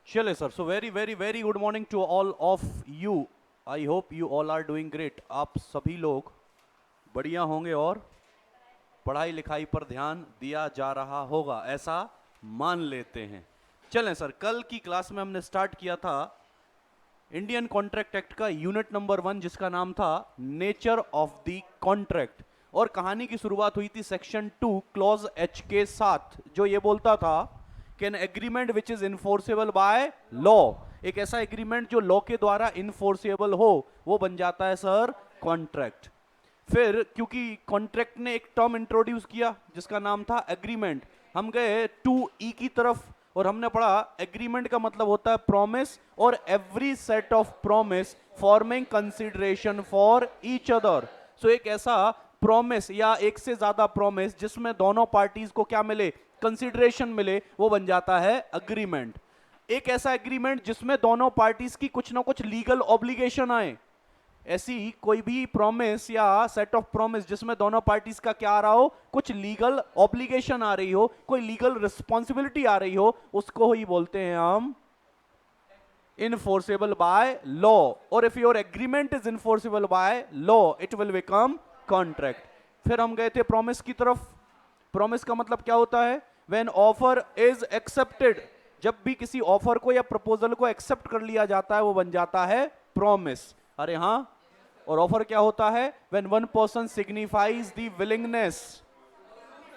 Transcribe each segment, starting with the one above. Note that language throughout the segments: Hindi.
चले sir, so very very very good morning to all of you. I hope you all are doing great. आप सभी लोग बढ़िया होंगे और पढ़ाई लिखाई पर ध्यान दिया जा रहा होगा, ऐसा मान लेते हैं। चलें सर, कल की क्लास में हमने स्टार्ट किया था इंडियन कॉन्ट्रैक्ट एक्ट का यूनिट नंबर 1, जिसका नाम था नेचर ऑफ द कॉन्ट्रैक्ट। और कहानी की शुरुआत हुई थी सेक्शन 2 क्लॉज एच के साथ, जो ये बोलता था कि an agreement which is enforceable by law, एक ऐसा एग्रीमेंट जो लॉ के द्वारा इन्फोर्सेबल हो, वो बन जाता है सर कॉन्ट्रैक्ट। फिर क्योंकि कॉन्ट्रैक्ट ने एक टर्म इंट्रोड्यूस किया जिसका नाम था एग्रीमेंट, हम गए 2E की तरफ और हमने पढ़ा एग्रीमेंट का मतलब होता है प्रॉमिस, और every set of promise forming consideration for each other. So एक ऐसा प्रॉमिस या एक से ज्यादा प्रॉमिस जिसमें दोनों पार्टीज को क्या मिले, कंसिडरेशन मिले, वो बन जाता है अग्रीमेंट। एक ऐसा एग्रीमेंट जिसमें दोनों पार्टीज की कुछ ना कुछ लीगल ऑब्लिगेशन आए, ऐसी कोई भी प्रॉमिस या सेट ऑफ प्रॉमिस जिसमें दोनों पार्टीज का क्या आ रहा हो, कुछ लीगल ऑब्लिगेशन आ रही हो, कोई लीगल रिस्पॉन्सिबिलिटी आ रही हो, उसको ही बोलते हैं हम इनफोर्सेबल बाय लॉ। और if your agreement is enforceable by law it will become contract. फिर हम गए थे प्रॉमिस की तरफ। प्रॉमिस का मतलब क्या होता है, व्हेन ऑफर इज एक्सेप्टेड, जब भी किसी ऑफर को या प्रपोजल को एक्सेप्ट कर लिया जाता है वो बन जाता है प्रॉमिस। अरे हाँ, और ऑफर क्या होता है, when one person signifies the willingness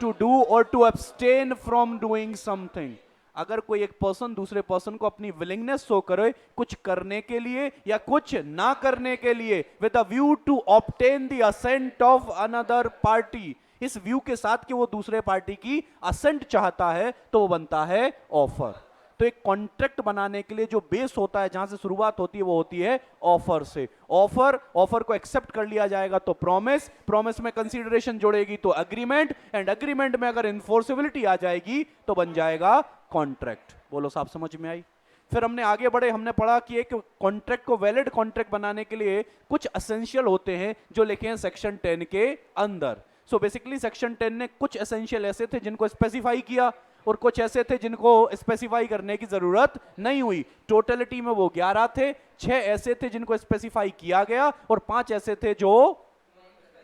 to do और to abstain from doing something. अगर कोई एक पर्सन दूसरे पर्सन को अपनी विलिंगनेस शो करे कुछ करने के लिए या कुछ ना करने के लिए, with a view to obtain the assent of another party, इस व्यू के साथ कि वो दूसरे पार्टी की असेंट चाहता है, तो वो बनता है ऑफर। तो एक कॉन्ट्रैक्ट बनाने के लिए जो बेस होता है, जहां से शुरुआत होती है, वो होती है ऑफर से। ऑफर को एक्सेप्ट कर लिया जाएगा तो प्रॉमिस, प्रॉमिस में कंसीडरेशन जोड़ेगी तो अग्रीमेंट, एंड अग्रीमेंट में अगर इन्फोर्सिबिलिटी आ जाएगी तो बन जाएगा कॉन्ट्रैक्ट। बोलो साहब, समझ में आई? फिर हमने आगे बढ़े, हमने पढ़ा कि एक कॉन्ट्रैक्ट को वैलिड कॉन्ट्रैक्ट बनाने के लिए कुछ एसेंशियल होते हैं जो लिखे हैं सेक्शन 10 के अंदर। सो बेसिकली सेक्शन 10 ने कुछ एसेंशियल ऐसे थे जिनको स्पेसिफाई किया, और कुछ ऐसे थे जिनको स्पेसिफाई करने की जरूरत नहीं हुई। टोटलिटी में वो 11 थे, 6 ऐसे थे जिनको स्पेसिफाई किया गया, और 5 ऐसे थे जो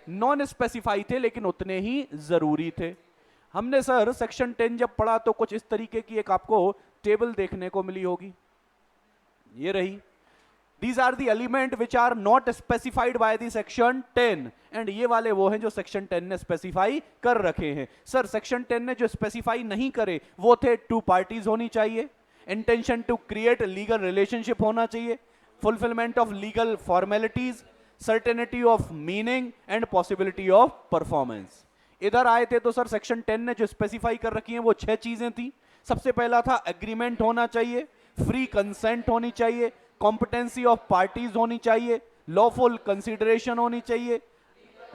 नॉन स्पेसिफाई थे लेकिन उतने ही जरूरी थे। हमने सर सेक्शन 10 जब पढ़ा तो कुछ इस तरीके की एक आपको टेबल देखने को मिली होगी, ये रही। These are the element which are not specified by the section 10, and ये वाले वो हैं जो सेक्शन 10 ने स्पेसिफाई कर रखे हैं। सर सेक्शन 10 ने जो स्पेसिफाई नहीं करे वो थे 2 पार्टीज होनी चाहिए, intention to create legal relationship होना चाहिए, fulfilment of legal formalities, certainty of meaning and possibility of performance. इधर आए थे तो सर सेक्शन 10 ने जो स्पेसिफाई कर रखी हैं वो 6 चीजें थी। सबसे पहला था एग्रीमेंट होना चाहिए, फ्री कंसेंट होनी चाहिए, कॉम्पिटेंसी ऑफ पार्टीज होनी चाहिए, लॉफुल कंसिडरेशन होनी चाहिए,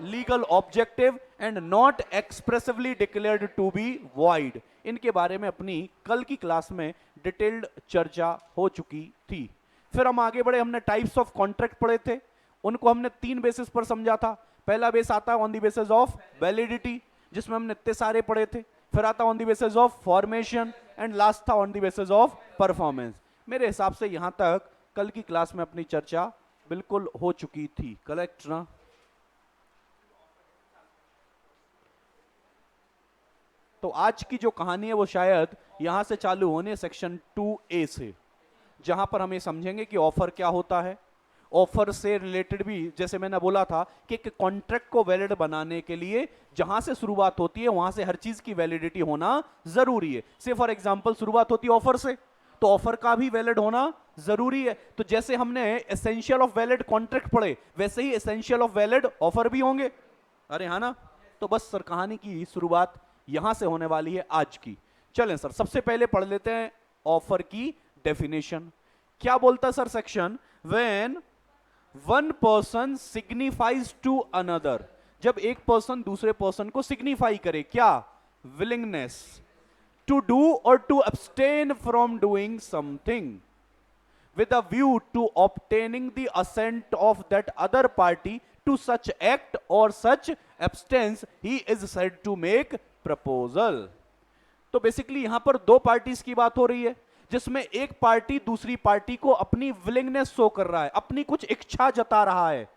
legal objective and not expressively declared to be void. इनके बारे में अपनी कल की क्लास में डिटेल्ड चर्चा हो चुकी थी। फिर हम आगे बढ़े, हमने टाइप्स ऑफ कॉन्ट्रैक्ट पढ़े थे, उनको हमने 3 बेसिस पर समझा था। पहला बेस आता है on the basis of validity, जिसमें हमने इतने सारे पढ़े थे। फिर आता on the basis of formation, and last था on the basis of performance. मेरे हिसाब से यहां तक कल की क्लास में अपनी चर्चा बिल्कुल हो चुकी थी, करेक्ट ना? तो आज की जो कहानी है वो शायद यहां से चालू होने सेक्शन 2A से, जहां पर हम ये समझेंगे कि ऑफर क्या होता है। ऑफर से रिलेटेड भी, जैसे मैंने बोला था कि एक कॉन्ट्रैक्ट को वैलिड बनाने के लिए जहां से शुरुआत होती है वहां से हर चीज की वैलिडिटी होना जरूरी है। से फॉर एग्जांपल शुरुआत होती है ऑफर से, तो ऑफर का भी वैलिड होना जरूरी है। तो जैसे हमने एसेंशियल ऑफ वैलिड कॉन्ट्रैक्ट पढ़े, वैसे ही एसेंशियल ऑफ वैलिड ऑफर भी होंगे। अरे हाँ ना? तो बस सर कहानी की शुरुआत यहां से होने वाली है आज की। चलें सर, सबसे पहले पढ़ लेते हैं ऑफर की डेफिनेशन। क्या बोलता है sir section, when one person signifies to another, जब एक पर्सन दूसरे पर्सन को सिग्निफाई करे, क्या? विलिंगनेस टू डू और to abstain from doing something with a view to obtaining the assent of that other party to such act or such absence, he is said to make proposal। तो बेसिकली यहां पर 2 पार्टीज की बात हो रही है। जिसमें एक पार्टी दूसरी पार्टी को अपनी विलिंगनेस शो कर रहा है, अपनी कुछ इच्छा जता रहा है।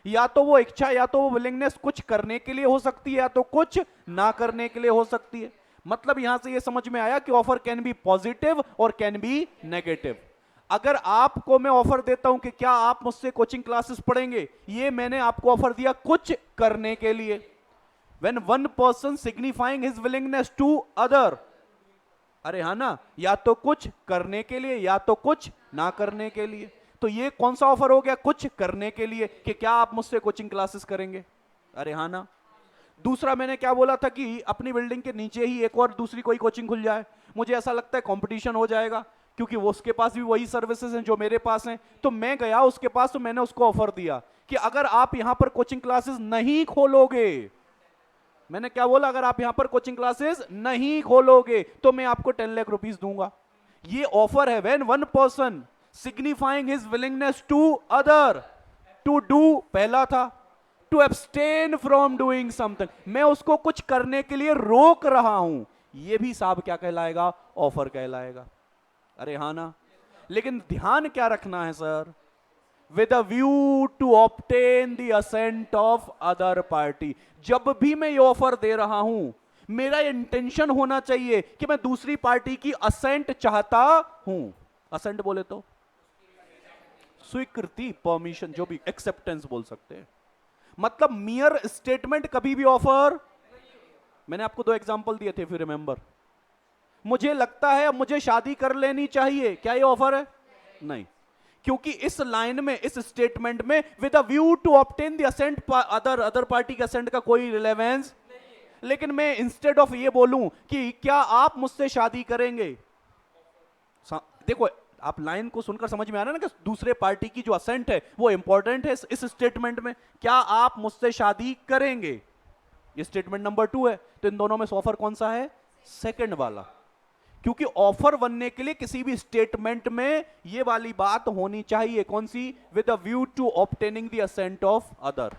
या तो वो इच्छा या तो वो विलिंगनेस कुछ करने के लिए हो सकती है या तो कुछ ना करने के लिए हो सकती है। मतलब यहां से ये समझ में आया कि ऑफर कैन बी पॉजिटिव और कैन बी नेगेटिव। अगर आपको मैं ऑफर देता हूं कि क्या आप मुझसे कोचिंग क्लासेस पढ़ेंगे, ये मैंने आपको ऑफर दिया कुछ करने के लिए। When one person signifying his willingness to other, अरे हाँ ना, या तो कुछ करने के लिए या तो कुछ ना करने के लिए। तो ये कौन सा ऑफर हो गया? कुछ करने के लिए, कि क्या आप मुझसे कोचिंग क्लासेस करेंगे, अरे हाँ ना। दूसरा मैंने क्या बोला था कि अपनी बिल्डिंग के नीचे ही एक और दूसरी कोई कोचिंग खुल जाए, मुझे ऐसा लगता है कंपटीशन हो जाएगा, क्योंकि वो उसके पास भी वही सर्विसेज हैं जो मेरे पास हैं। तो मैं गया उसके पास, तो मैंने उसको ऑफर दिया कि अगर आप यहां पर कोचिंग क्लासेस नहीं खोलोगे, मैंने क्या बोला, अगर आप यहां पर कोचिंग क्लासेस नहीं खोलोगे तो मैं आपको 10 लाख रुपीस दूंगा। ये ऑफर है। When one person signifying his willingness to other, to do पहला था, to abstain from doing something, मैं उसको कुछ करने के लिए रोक रहा हूं, यह भी साहब क्या कहलाएगा? ऑफर कहलाएगा, अरे हाँ ना। लेकिन ध्यान क्या रखना है sir? with a view to obtain the assent of other party। जब भी मैं ये ऑफर दे रहा हूं, मेरा इंटेंशन होना चाहिए कि मैं दूसरी पार्टी की असेंट चाहता हूं। असेंट बोले तो स्वीकृति, परमिशन, जो भी, एक्सेप्टेंस बोल सकते हैं। मतलब मियर स्टेटमेंट कभी भी ऑफर, मैंने आपको 2 एग्जांपल दिए थे, फिर रिमेंबर। मुझे लगता है मुझे शादी कर लेनी चाहिए, क्या ये ऑफर है? नहीं, क्योंकि इस लाइन में, इस स्टेटमेंट में with a view to obtain the assent other party के असेंट का कोई रिलेवेंस। लेकिन मैं इंस्टेड ऑफ ये बोलूं कि क्या आप मुझसे शादी करेंगे, देखो आप लाइन को सुनकर समझ में आ रहा है ना कि दूसरे पार्टी की जो असेंट है वो इंपॉर्टेंट है इस स्टेटमेंट में। क्या आप मुझसे शादी करेंगे, ये स्टेटमेंट नंबर 2 है। तो इन दोनों में से ऑफर कौन सा है? सेकंड वाला। क्योंकि ऑफर बनने के लिए किसी भी स्टेटमेंट में ये वाली बात होनी चाहिए, कौन सी? With a view to obtaining the assent of other,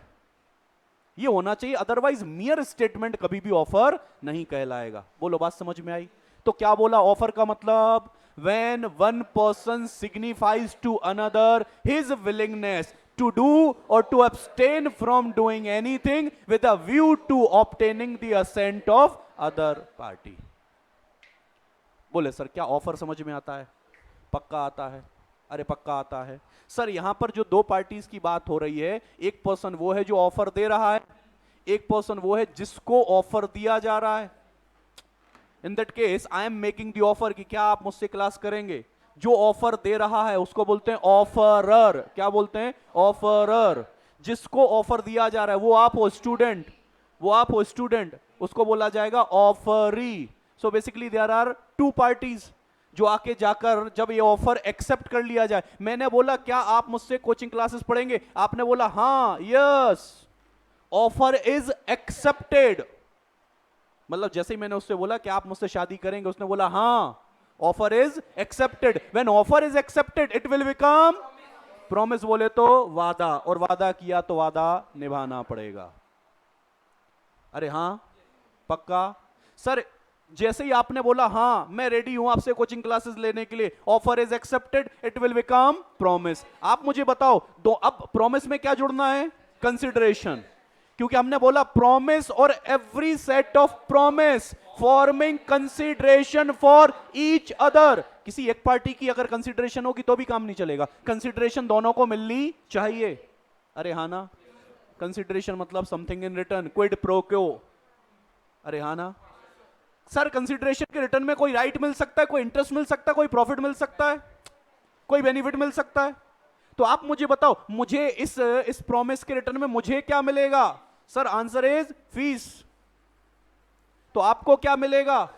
ये होना चाहिए। अदरवाइज मियर स्टेटमेंट कभी भी ऑफर नहीं कहलाएगा। बोलो बात समझ में आई? तो क्या बोला ऑफर का मतलब? when one person signifies to another his willingness to do or to abstain from doing anything with a view to obtaining the assent of other party। बोले सर क्या ऑफर समझ में आता है? पक्का आता है? अरे पक्का आता है सर। यहां पर जो 2 पार्टीज की बात हो रही है, एक पर्सन वो है जो ऑफर दे रहा है, एक पर्सन वो है जिसको ऑफर दिया जा रहा है। In that case I am making the offer कि क्या आप मुझसे क्लास करेंगे। जो ऑफर दे रहा है उसको बोलते हैं ऑफरर। क्या बोलते हैं? ऑफरर। जिसको ऑफर दिया जा रहा है वो आप हो स्टूडेंट, वो आप हो स्टूडेंट, उसको बोला जाएगा offeree. So basically there are 2 parties जो आके जाकर जब ये ऑफर एक्सेप्ट कर लिया जाए, मैंने बोला क्या आप मुझसे कोचिंग क्लासेस पढ़ेंगे, आपने बोला हाँ, यस, ऑफर इज एक्सेप्टेड। मतलब जैसे ही मैंने उससे बोला कि आप मुझसे शादी करेंगे, उसने बोला हाँ, offer is accepted. When offer is accepted it will become promise. बोले तो वादा, और वादा किया तो वादा निभाना पड़ेगा। अरे हाँ पक्का सर। जैसे ही आपने बोला हाँ मैं रेडी हूं आपसे कोचिंग क्लासेस लेने के लिए, offer is accepted, it will become promise. आप मुझे बताओ दो, अब प्रॉमिस में क्या जुड़ना है? कंसिडरेशन। क्योंकि हमने बोला प्रॉमिस और every set of promise forming consideration for each other. किसी एक पार्टी की अगर कंसिडरेशन होगी तो भी काम नहीं चलेगा, कंसिडरेशन दोनों को मिलनी चाहिए। अरे हाँ ना। कंसिडरेशन मतलब something in return, quid pro क्यो। अरे हाँ ना सर। कंसिडरेशन के रिटर्न में कोई राइट मिल सकता है, कोई इंटरेस्ट मिल सकता है, कोई प्रॉफिट मिल सकता है, कोई बेनिफिट मिल सकता है। तो आप मुझे बताओ मुझे इस प्रॉमिस के रिटर्न में मुझे क्या मिलेगा? Sir answer is fees. तो आपको क्या मिलेगा?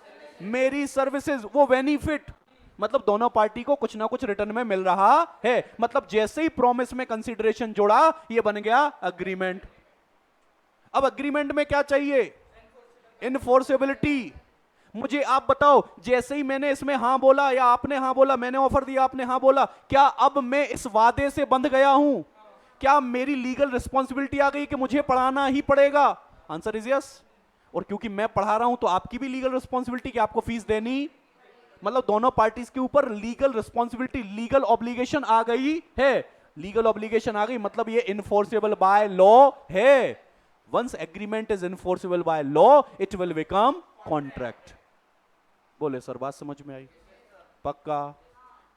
मेरी सर्विसेज, वो बेनिफिट। मतलब दोनों पार्टी को कुछ ना कुछ रिटर्न में मिल रहा है। मतलब जैसे ही प्रॉमिस में कंसिडरेशन जोड़ा, ये बन गया अग्रीमेंट। अब अग्रीमेंट में क्या चाहिए? इनफोर्सेबिलिटी। मुझे आप बताओ जैसे ही मैंने इसमें हां बोला या आपने हां बोला, मैंने ऑफर दिया आपने हां बोला, क्या अब मैं इस वादे से बंध गया हूं? क्या मेरी लीगल रिस्पॉन्सिबिलिटी आ गई कि मुझे पढ़ाना ही पड़ेगा? Answer is yes. और क्योंकि मैं पढ़ा रहा हूं तो आपकी भी लीगल रिस्पॉन्सिबिलिटी कि आपको फीस देनी। मतलब दोनों पार्टीज के ऊपर लीगल रिस्पॉन्सिबिलिटी, लीगल ऑब्लिगेशन आ गई है। लीगल ऑब्लिगेशन आ गई मतलब ये इनफोर्सेबल बाय लॉ है। Once agreement is enforceable by law it will become contract. बोले सर बात समझ में आई? पक्का?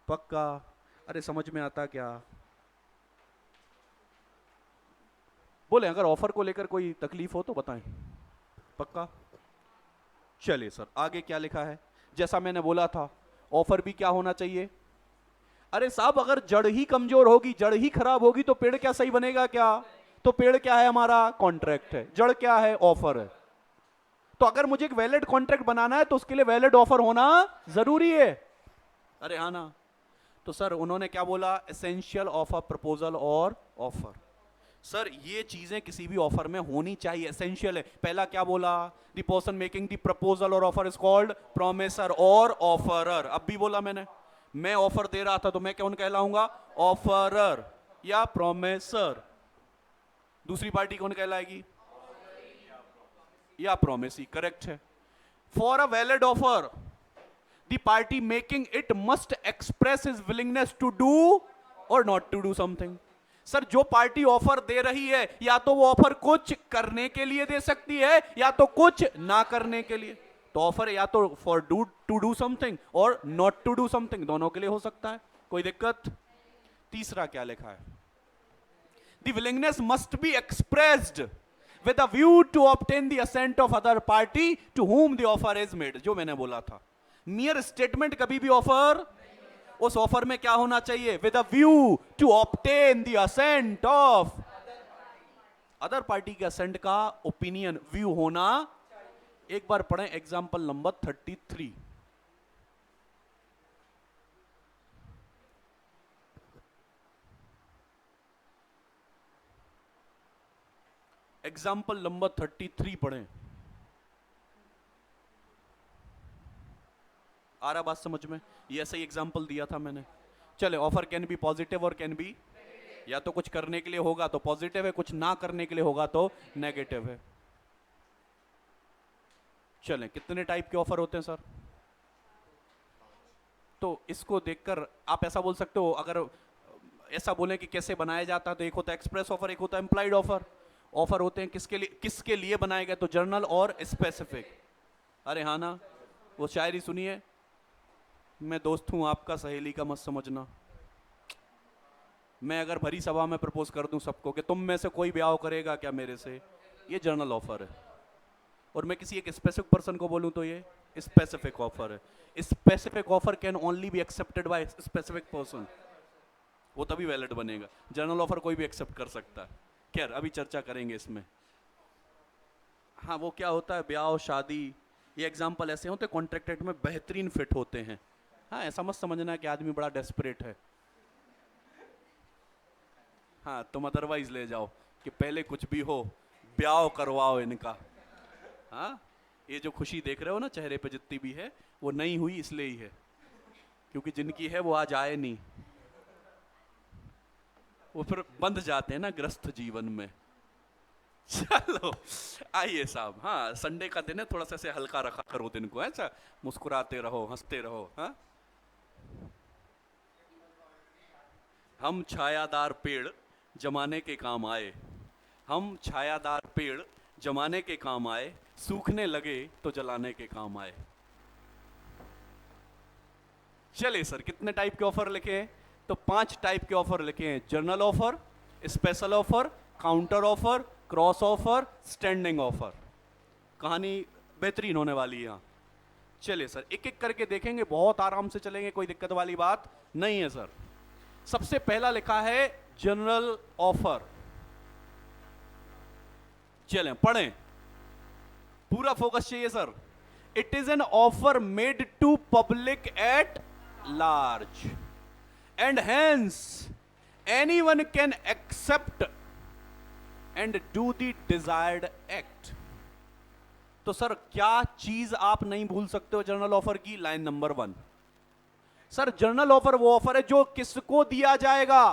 पक्का? अरे समझ में आता क्या? बोले अगर ऑफर को लेकर कोई तकलीफ हो तो बताएं। पक्का? चलिए सर आगे क्या लिखा है। जैसा मैंने बोला था ऑफर भी क्या होना चाहिए? अरे साहब अगर जड़ ही कमजोर होगी, जड़ ही खराब होगी तो पेड़ क्या सही बनेगा क्या? तो पेड़ क्या है हमारा? कॉन्ट्रैक्ट है। जड़ क्या है? ऑफर है। तो अगर मुझे एक वैलिड कॉन्ट्रैक्ट बनाना है तो उसके लिए वैलिड ऑफर होना जरूरी है। अरे हाँ ना। तो सर उन्होंने क्या बोला? एसेंशियल ऑफ अ प्रपोजल और ऑफर। सर ये चीजें किसी भी ऑफर में होनी चाहिए, एसेंशियल है। पहला क्या बोला? The person making the proposal और ऑफर इज कॉल्ड प्रोमिसर और ऑफरर। अब भी बोला मैंने, मैं ऑफर दे रहा था तो मैं कौन कहलाऊंगा? ऑफरर या प्रोमिसर। दूसरी पार्टी कौन कहलाएगी? या प्रोमिसी। करेक्ट है। For a valid offer the party making it must express his willingness to do और not to do something. Sir जो पार्टी ऑफर दे रही है या तो वो ऑफर कुछ करने के लिए दे सकती है या तो कुछ ना करने के लिए। तो ऑफर या तो for do to do something और नॉट टू डू समथिंग, दोनों के लिए हो सकता है। कोई दिक्कत? तीसरा क्या लिखा है? The willingness must be expressed with a view to obtain the assent of other party to whom the offer is made। जो मैंने बोला था mere statement कभी भी ऑफर, उस ऑफर में क्या होना चाहिए? with a view to obtain the assent of other party के assent का ओपिनियन, व्यू होना। एक बार पढ़ें एग्जाम्पल नंबर 33। एग्जाम्पल नंबर 33 पढ़ें। आ रहा बात समझ में? ये ऐसा ही एग्जाम्पल दिया था मैंने। चले ऑफर कैन बी पॉजिटिव और कैन बी, या तो कुछ करने के लिए होगा तो पॉजिटिव है, कुछ ना करने के लिए होगा तो नेगेटिव है। चलें कितने टाइप के ऑफर होते हैं सर? तो इसको देखकर आप ऐसा बोल सकते हो, अगर ऐसा बोले कि कैसे बनाया जाता है तो एक होता है एक्सप्रेस ऑफर, एक होता है इंप्लाइड ऑफर। ऑफर होते हैं किसके लिए बनाए गए? तो जर्नल और स्पेसिफिक। अरे हाँ ना, वो शायरी सुनिए, मैं दोस्त हूं आपका सहेली का मत समझना। मैं अगर भरी सभा में प्रपोज कर दूं सबको कि तुम में से कोई ब्याह करेगा क्या मेरे से, ये जर्नल ऑफर है। और मैं किसी एक स्पेसिफिक पर्सन को बोलूं तो ये स्पेसिफिक ऑफर है। Specific offer can only be accepted by specific person, वो तभी वैलिड बनेगा। जर्नल ऑफर कोई भी एक्सेप्ट कर सकता है। खैर अभी चर्चा करेंगे इसमें। हाँ वो क्या होता है, ब्याह शादी, ये एग्जाम्पल ऐसे होते हैं कॉन्ट्रैक्ट में बेहतरीन फिट होते हैं। हाँ ऐसा मत समझना कि आदमी बड़ा डेस्परेट है। हाँ तुम अदरवाइज ले जाओ कि पहले कुछ भी हो ब्याह करवाओ इनका। हाँ ये जो खुशी देख रहे हो ना चेहरे पे जितनी भी है वो नहीं हुई इसलिए ही है, क्योंकि जिनकी है वो आज आए नहीं, वो फिर बंध जाते हैं ना ग्रस्त जीवन में। चलो आइए साहब, हाँ संडे का दिन है, थोड़ा सा ऐसे हल्का रखा करो दिन को, ऐसा मुस्कुराते रहो हंसते रहो। हाँ हम छायादार पेड़ जमाने के काम आए, हम छायादार पेड़ जमाने के काम आए, सूखने लगे तो जलाने के काम आए। चलिए सर कितने टाइप के ऑफर लिखे हैं? तो 5 टाइप के ऑफर लिखे हैं। Journal offer, special offer, counter offer, cross offer, standing offer. कहानी बेहतरीन होने वाली है यहाँ। चलिए सर एक एक करके देखेंगे, बहुत आराम से चलेंगे, कोई दिक्कत वाली बात नहीं है सर। सबसे पहला लिखा है जनरल ऑफर। चलें पढ़ें, पूरा फोकस चाहिए sir. It is an offer made to public at large and hence anyone can accept and do the desired act. तो सर क्या चीज आप नहीं भूल सकते हो जर्नल ऑफर की? Line number 1 sir, general offer वो ऑफर है जो किसको दिया जाएगा?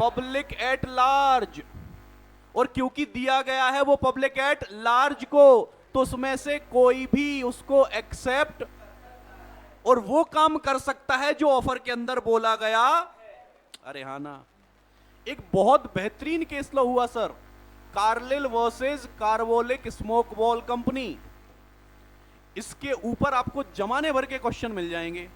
Public at large. और क्योंकि दिया गया है वो पब्लिक एट लार्ज को, तो उसमें से कोई भी उसको एक्सेप्ट और वो काम कर सकता है जो ऑफर के अंदर बोला गया। अरे हाँ ना, एक बहुत बेहतरीन केस लॉ हुआ sir, Carlill versus carbolic smoke wall company. इसके ऊपर आपको जमाने भर के क्वेश्चन मिल जाएंगे।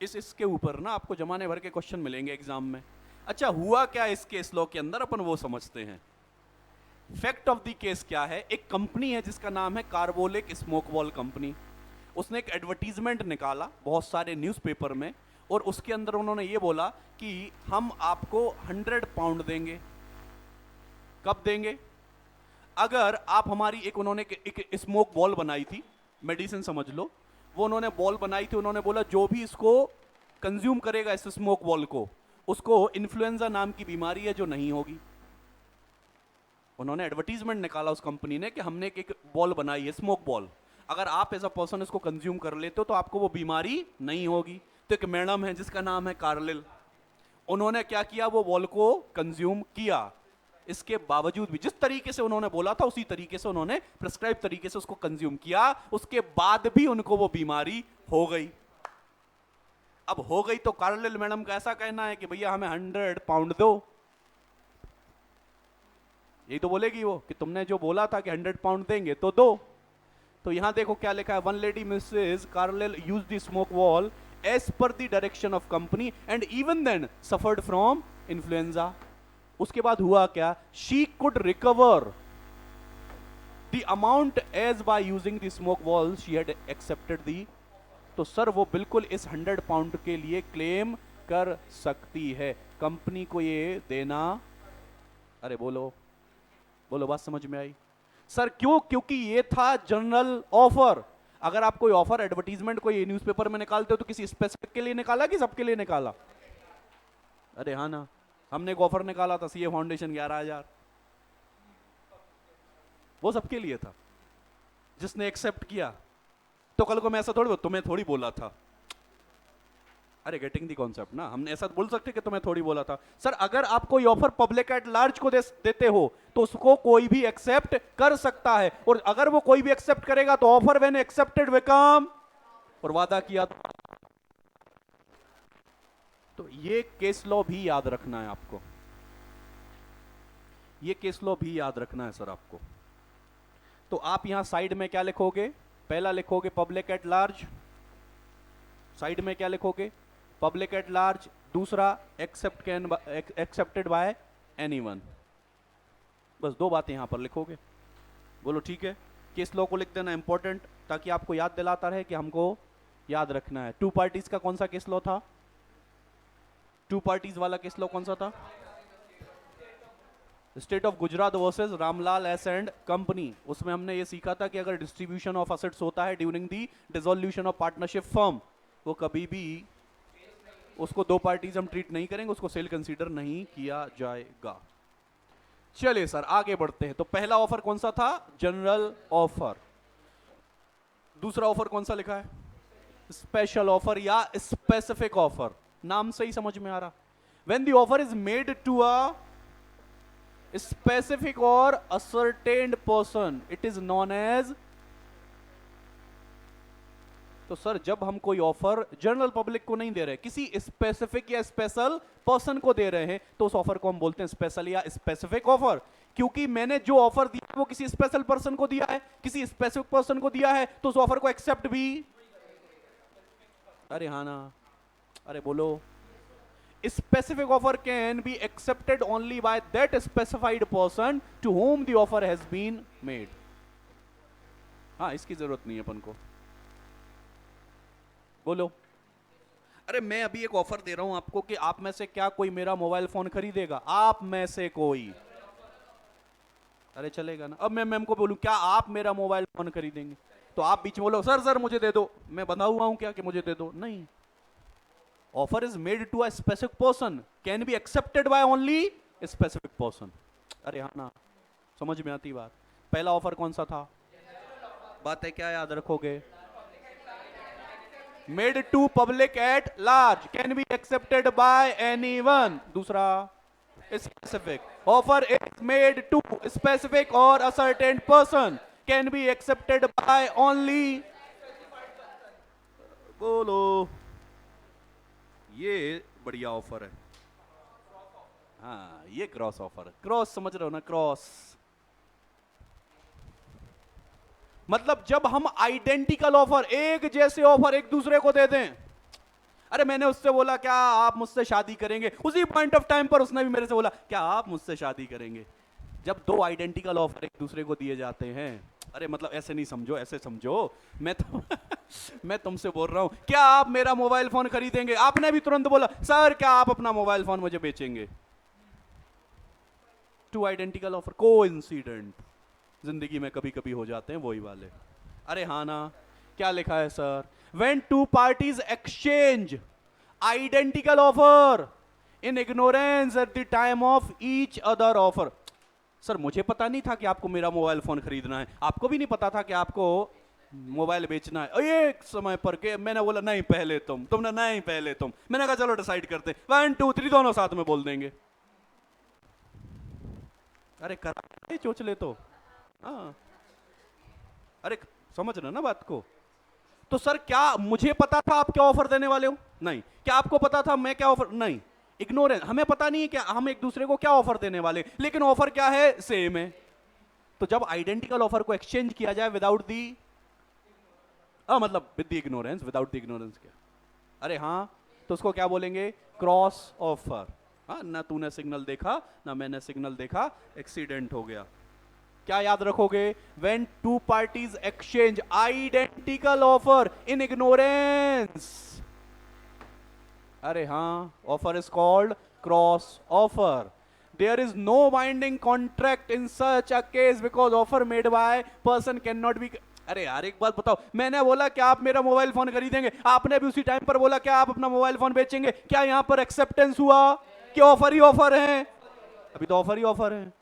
इसके ऊपर ना आपको जमाने भर के क्वेश्चन मिलेंगे एग्जाम में। अच्छा, हुआ क्या इस केस लॉ के अंदर, अपन वो समझते हैं। फैक्ट ऑफ द केस क्या है, एक कंपनी है जिसका नाम है कार्बोलिक स्मोक वॉल कंपनी। उसने एक एडवर्टीजमेंट निकाला बहुत सारे न्यूज़पेपर में, और उसके अंदर उन्होंने ये बोला कि हम आपको 100 पाउंड देंगे। कब देंगे? अगर आप हमारी एक, उन्होंने एक स्मोक बॉल बनाई थी, मेडिसिन समझ लो, वो उन्होंने बॉल बनाई थी। उन्होंने बोला जो भी इसको कंज्यूम करेगा इस स्मोक बॉल को, उसको इन्फ्लुएंजा नाम की बीमारी है जो नहीं होगी। उन्होंने एडवर्टीजमेंट निकाला उस कंपनी ने कि हमने एक बॉल बनाई है स्मोक बॉल, अगर आप एज अ पर्सन इसको कंज्यूम कर लेते हो तो आपको वो बीमारी नहीं होगी। तो एक मैडम है जिसका नाम है कार्लिल, उन्होंने क्या किया, वो बॉल को कंज्यूम किया। इसके बावजूद भी जिस तरीके से उन्होंने बोला था उसी तरीके से उन्होंने प्रिस्क्राइब तरीके से उसको कंज्यूम किया, उसके बाद भी उनको वो बीमारी हो गई। अब हो गई तो कार्लिल मैडम का ऐसा कहना है कि भैया हमें 100 पाउंड दो। यही तो बोलेगी वो कि तुमने जो बोला था कि 100 पाउंड देंगे तो दो। तो यहां देखो क्या लिखा है, one lady Mrs Carlill use the smoke ball as per the direction of company and even then suffered from influenza. उसके बाद हुआ क्या, she could recover the amount as by using the smoke ball she had accepted the. तो सर वो बिल्कुल इस 100 पाउंड के लिए क्लेम कर सकती है, कंपनी को ये देना। अरे बोलो बोलो, बात समझ में आई? सर क्यों? क्योंकि ये था जनरल ऑफर। अगर आप कोई ऑफर एडवर्टीजमेंट कोई न्यूज़पेपर में निकालते हो तो किसी स्पेसिफिक के लिए निकाला कि सबके लिए निकाला? अरे हाँ ना, हमने एक ऑफर निकाला था सीए फाउंडेशन 11,000, वो सबके लिए था। जिसने एक्सेप्ट किया तो कल को मैं ऐसा थोड़ी, तुम्हें थोड़ी बोला था। अरे गेटिंग दी कॉन्सेप्ट ना, हमने ऐसा बोल सकते कि तुम्हें थोड़ी बोला था। सर अगर आप कोई ऑफर पब्लिक एट लार्ज को देते हो तो उसको कोई भी एक्सेप्ट कर सकता है, और अगर वो कोई भी एक्सेप्ट करेगा तो ऑफर व्हेन एक्सेप्टेड बिकम, और वादा किया तो ये केस लॉ भी याद रखना है आपको, ये केस लॉ भी याद रखना है सर आपको। तो आप यहां साइड में क्या लिखोगे, पहला लिखोगे पब्लिक एट लार्ज, साइड में क्या लिखोगे, पब्लिक एट लार्ज, दूसरा एक्सेप्टेड बाय एनीवन। बस दो बातें यहां पर लिखोगे। बोलो ठीक है। केस लॉ को लिख देना इंपॉर्टेंट, ताकि आपको याद दिलाता रहे कि हमको याद रखना है। टू पार्टीज का कौन सा केस लॉ था? टू पार्टीज वाला केस लॉ कौन सा था? State of Gujarat versus Ramlal S and company. उसमें हमने ये सीखा था कि अगर डिस्ट्रीब्यूशन ऑफ असेट्स होता है during the dissolution of partnership firm, वो कभी भी उसको दो पार्टीज हम ट्रीट नहीं करेंगे, उसको सेल कंसीडर नहीं किया जाएगा। चलिए सर आगे बढ़ते हैं। तो पहला ऑफर कौन सा था? General offer. दूसरा ऑफर कौन सा लिखा है? स्पेशल ऑफर या स्पेसिफिक ऑफर। नाम से ही समझ में आ रहा, when the offer is made to a specific or ascertained person it is known as। तो सर जब हम कोई ऑफर जनरल पब्लिक को नहीं दे रहे, किसी स्पेसिफिक या स्पेशल पर्सन को दे रहे हैं, तो उस ऑफर को हम बोलते हैं स्पेशल या स्पेसिफिक ऑफर। क्योंकि मैंने जो ऑफर दिया वो किसी स्पेशल पर्सन को दिया है, किसी स्पेसिफिक पर्सन को दिया है, तो उस ऑफर को एक्सेप्ट भी। अरे हाँ ना, अरे बोलो। Specific offer can be accepted only by that specified person to whom the offer has been made। हाँ इसकी जरूरत नहीं है अपन को। बोलो। अरे मैं अभी एक ऑफर दे रहा हूं आपको कि आप में से क्या कोई मेरा मोबाइल फोन खरीदेगा? आप में से कोई? अरे चलेगा ना। अब मैं मैम को बोलूं क्या आप मेरा मोबाइल फोन खरीदेंगे, तो आप बीच में बोलो सर सर मुझे दे दो, मैं बंधा हुआ हूं क्या कि मुझे दे दो? नहीं। Offer is made to a specific person, can be accepted by only a specific person। अरे हाँ ना, समझ में आती बात। पहला ऑफर कौन सा था? बात है क्या याद रखोगे? Made to public at large, can be accepted by anyone। दूसरा specific, offer is made to specific or a certain person, can be accepted by only, बोलो, ये बढ़िया ऑफर है। हाँ, ये क्रॉस ऑफर, क्रॉस समझ रहे हो ना, क्रॉस मतलब जब हम आइडेंटिकल ऑफर, एक जैसे ऑफर एक दूसरे को दे दें। अरे मैंने उससे बोला क्या आप मुझसे शादी करेंगे, उसी पॉइंट ऑफ टाइम पर उसने भी मेरे से बोला क्या आप मुझसे शादी करेंगे। जब दो आइडेंटिकल ऑफर एक दूसरे को दिए जाते हैं, अरे मतलब ऐसे नहीं समझो, ऐसे समझो, मैं तो मैं तुमसे बोल रहा हूं क्या आप मेरा मोबाइल फोन खरीदेंगे, आपने भी तुरंत बोला सर क्या आप अपना मोबाइल फोन मुझे बेचेंगे। टू आइडेंटिकल ऑफर, कोइंसिडेंट जिंदगी में कभी कभी हो जाते हैं वही वाले। अरे हाँ ना, क्या लिखा है sir, when two parties exchange identical offer in ignorance at the time of each other offer. Sir मुझे पता नहीं था कि आपको मेरा मोबाइल फोन खरीदना है, आपको भी नहीं पता था कि आपको मोबाइल बेचना है। एक समय पर के मैंने बोला नहीं पहले तुमने नहीं पहले तुम, मैंने कहा चलो डिसाइड करते, 1 2 3 दोनों साथ में बोल देंगे। अरे कर चोचले तो, हाँ अरे समझ रहे ना बात को। तो सर क्या मुझे पता था आप क्या ऑफर देने वाले हो, नहीं। क्या आपको पता था मैं क्या ऑफर, नहीं। इग्नोरेंस, हमें पता नहीं है क्या हम एक दूसरे को क्या ऑफर देने वाले, लेकिन ऑफर क्या है, सेम है। तो जब आइडेंटिकल ऑफर को एक्सचेंज किया जाए विदाउट दी, मतलब with the ignorance, without the ignorance क्या, अरे हाँ, तो उसको क्या बोलेंगे, क्रॉस ऑफर। हाँ, ना तूने सिग्नल देखा ना मैंने सिग्नल देखा, एक्सीडेंट हो गया। क्या याद रखोगे, when two parties exchange identical offer in ignorance, अरे हाँ, offer is called cross offer. There is no binding contract in such a case because offer made by person can not be. अरे यार एक बात बताओ, मैंने बोला क्या आप मेरा मोबाइल फोन खरीदेंगे, आपने भी उसी टाइम पर बोला क्या आप अपना मोबाइल फोन बेचेंगे, क्या यहां पर एक्सेप्टेंस हुआ कि ऑफर ही ऑफर है? अभी तो ऑफर ही ऑफर है,